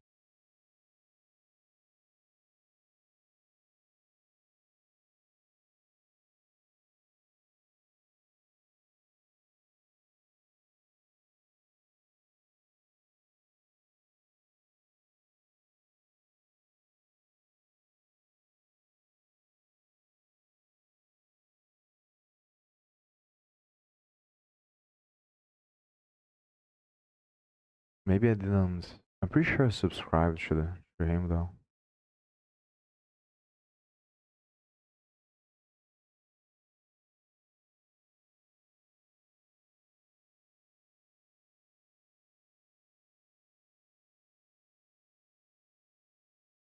Maybe I didn't. I'm pretty sure I subscribed to him though.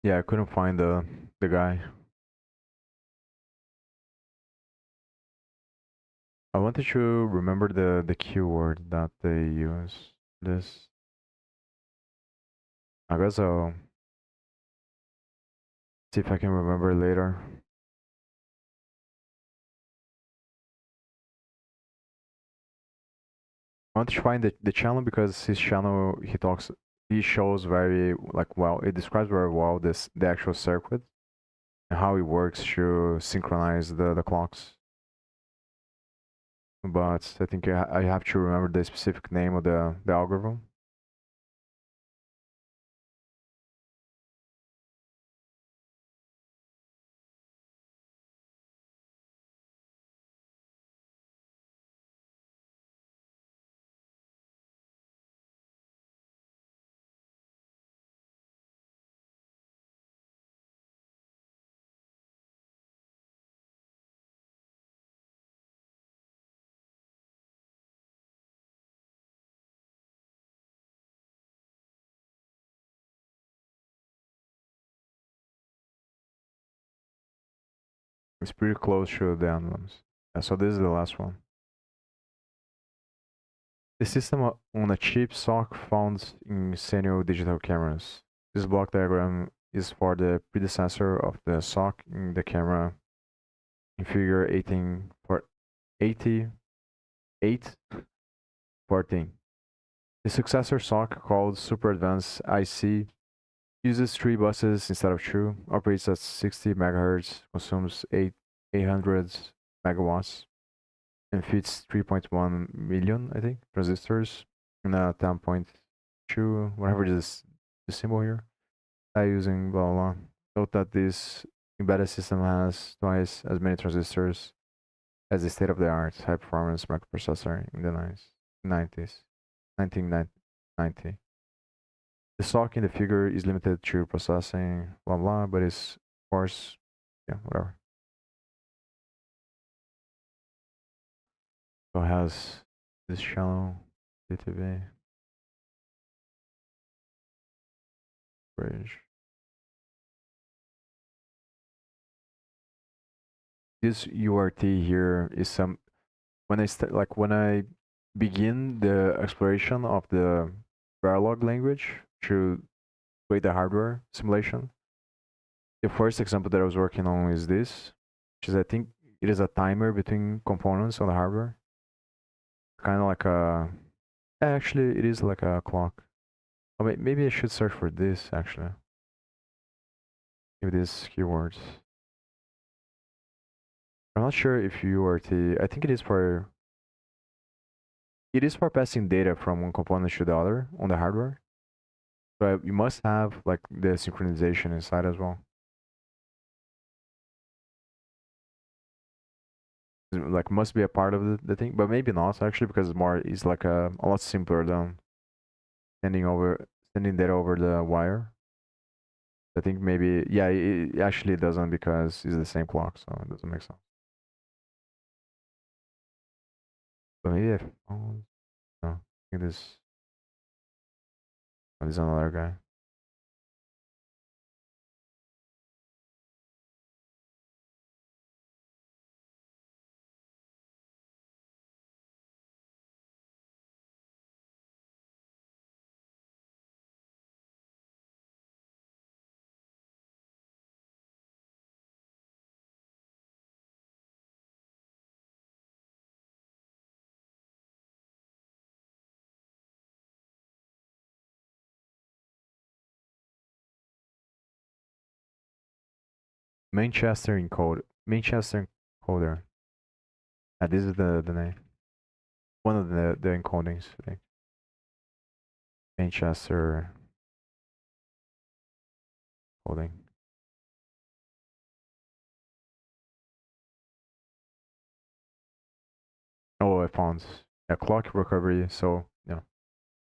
Yeah, I couldn't find the guy. I wanted to remember the keyword that they use. This. I guess I'll see if I can remember later. I want to find the channel because his channel he shows very like well it describes very well the actual circuit and how it works to synchronize the clocks. but I think I have to remember the specific name of the algorithm. It's pretty close to the other ones. So this is the last one. The system on a cheap sock found in Sanyo digital cameras. This block diagram is for the predecessor of the sock in the camera in figure 18 for 8814. The successor sock called Super Advanced IC uses 3 buses instead of 2, operates at 60 MHz, consumes 800 megawatts, and fits 3.1 million, I think, transistors in a 10.2, whatever it is, the symbol here, using blah blah. Note that this embedded system has twice as many transistors as the state-of-the-art high-performance microprocessor in the 90s, 1990. The sock in the figure is limited to processing blah blah, but it's, of course, yeah, whatever. So it has this channel, DTV, bridge. This URT here is some, when I start, like when I begin the exploration of the Verilog language to create the hardware simulation, the first example that I was working on is this, which is, I think it is a timer between components on the hardware. Kind of like a, actually it is like a clock. Oh, maybe I should search for this actually. Maybe these keywords. I'm not sure if URT, I think it is for passing data from one component to the other on the hardware. So you must have like the synchronization inside as well. Like must be a part of the thing, but maybe not actually, because it's like a lot simpler than sending data over the wire. I think maybe, yeah, it actually doesn't, because it's the same clock, so it doesn't make sense. But maybe I found, no, I think this is another guy. Manchester encoder. This is the name. One of the encodings, I think. Manchester coding. Oh, I found a clock recovery. So yeah,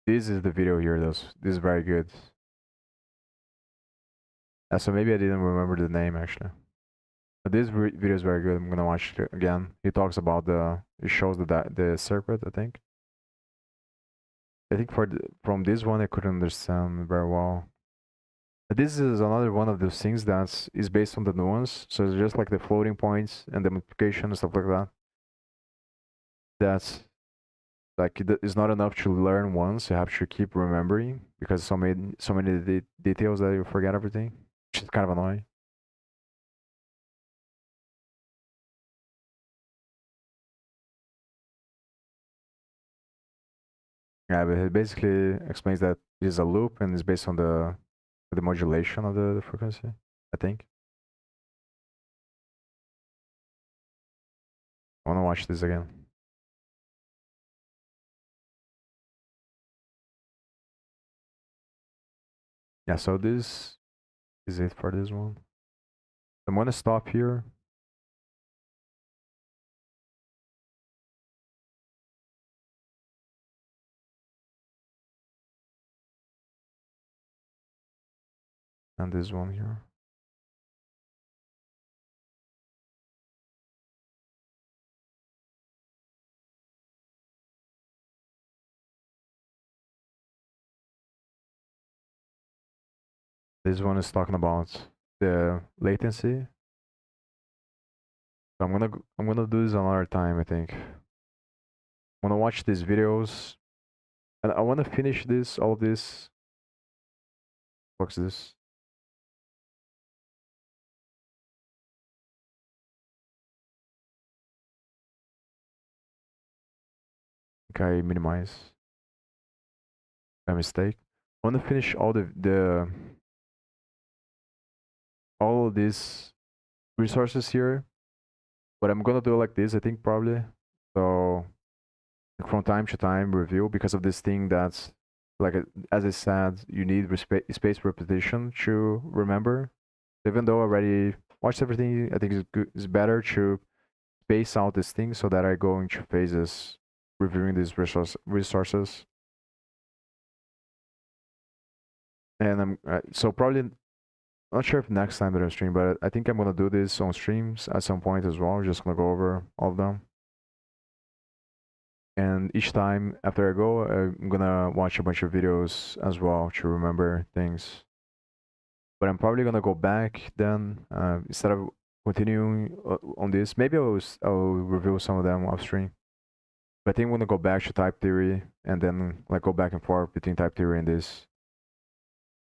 this is the video here. This is very good. So maybe I didn't remember the name actually. But this video is very good. I'm gonna watch it again. He talks about it shows the circuit, I think. I think from this one I couldn't understand very well. But this is another one of those things that is based on the nuance. So it's just like the floating points and the multiplication and stuff like that. That's like, it's not enough to learn once. You have to keep remembering, because so many details that you forget everything, which is kind of annoying. Yeah, but it basically explains that it is a loop and is based on the modulation of the frequency, I think. I wanna watch this again. Yeah, so this is it for this one. I'm gonna stop here. And this one here. This one is talking about the latency. So I'm gonna do this another time, I think. I'm gonna watch these videos and I wanna finish this, all of this. What's this? Okay, minimize my mistake. I wanna finish all of these resources here, but I'm gonna do it like this, I think probably. So from time to time review because of this thing that's like as I said, you need space repetition to remember. Even though I already watched everything, I think it's better to space out this thing so that I go into phases reviewing these resources. And I'm so probably not sure if next time that I stream, but I think I'm gonna do this on streams at some point as well. Just gonna go over all of them. And each time after I go, I'm gonna watch a bunch of videos as well to remember things. But I'm probably gonna go back then instead of continuing on this. Maybe I'll review some of them off stream. But I think I'm gonna go back to type theory and then like go back and forth between type theory and this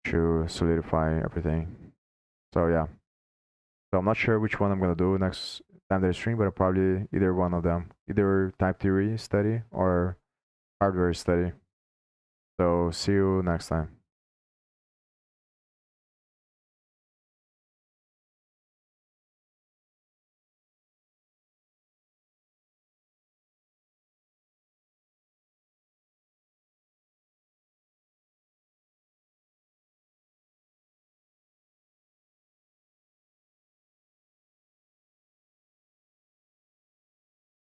to solidify everything. So yeah. So I'm not sure which one I'm gonna do next time that I stream, but probably either one of them, either type theory study or hardware study. So see you next time.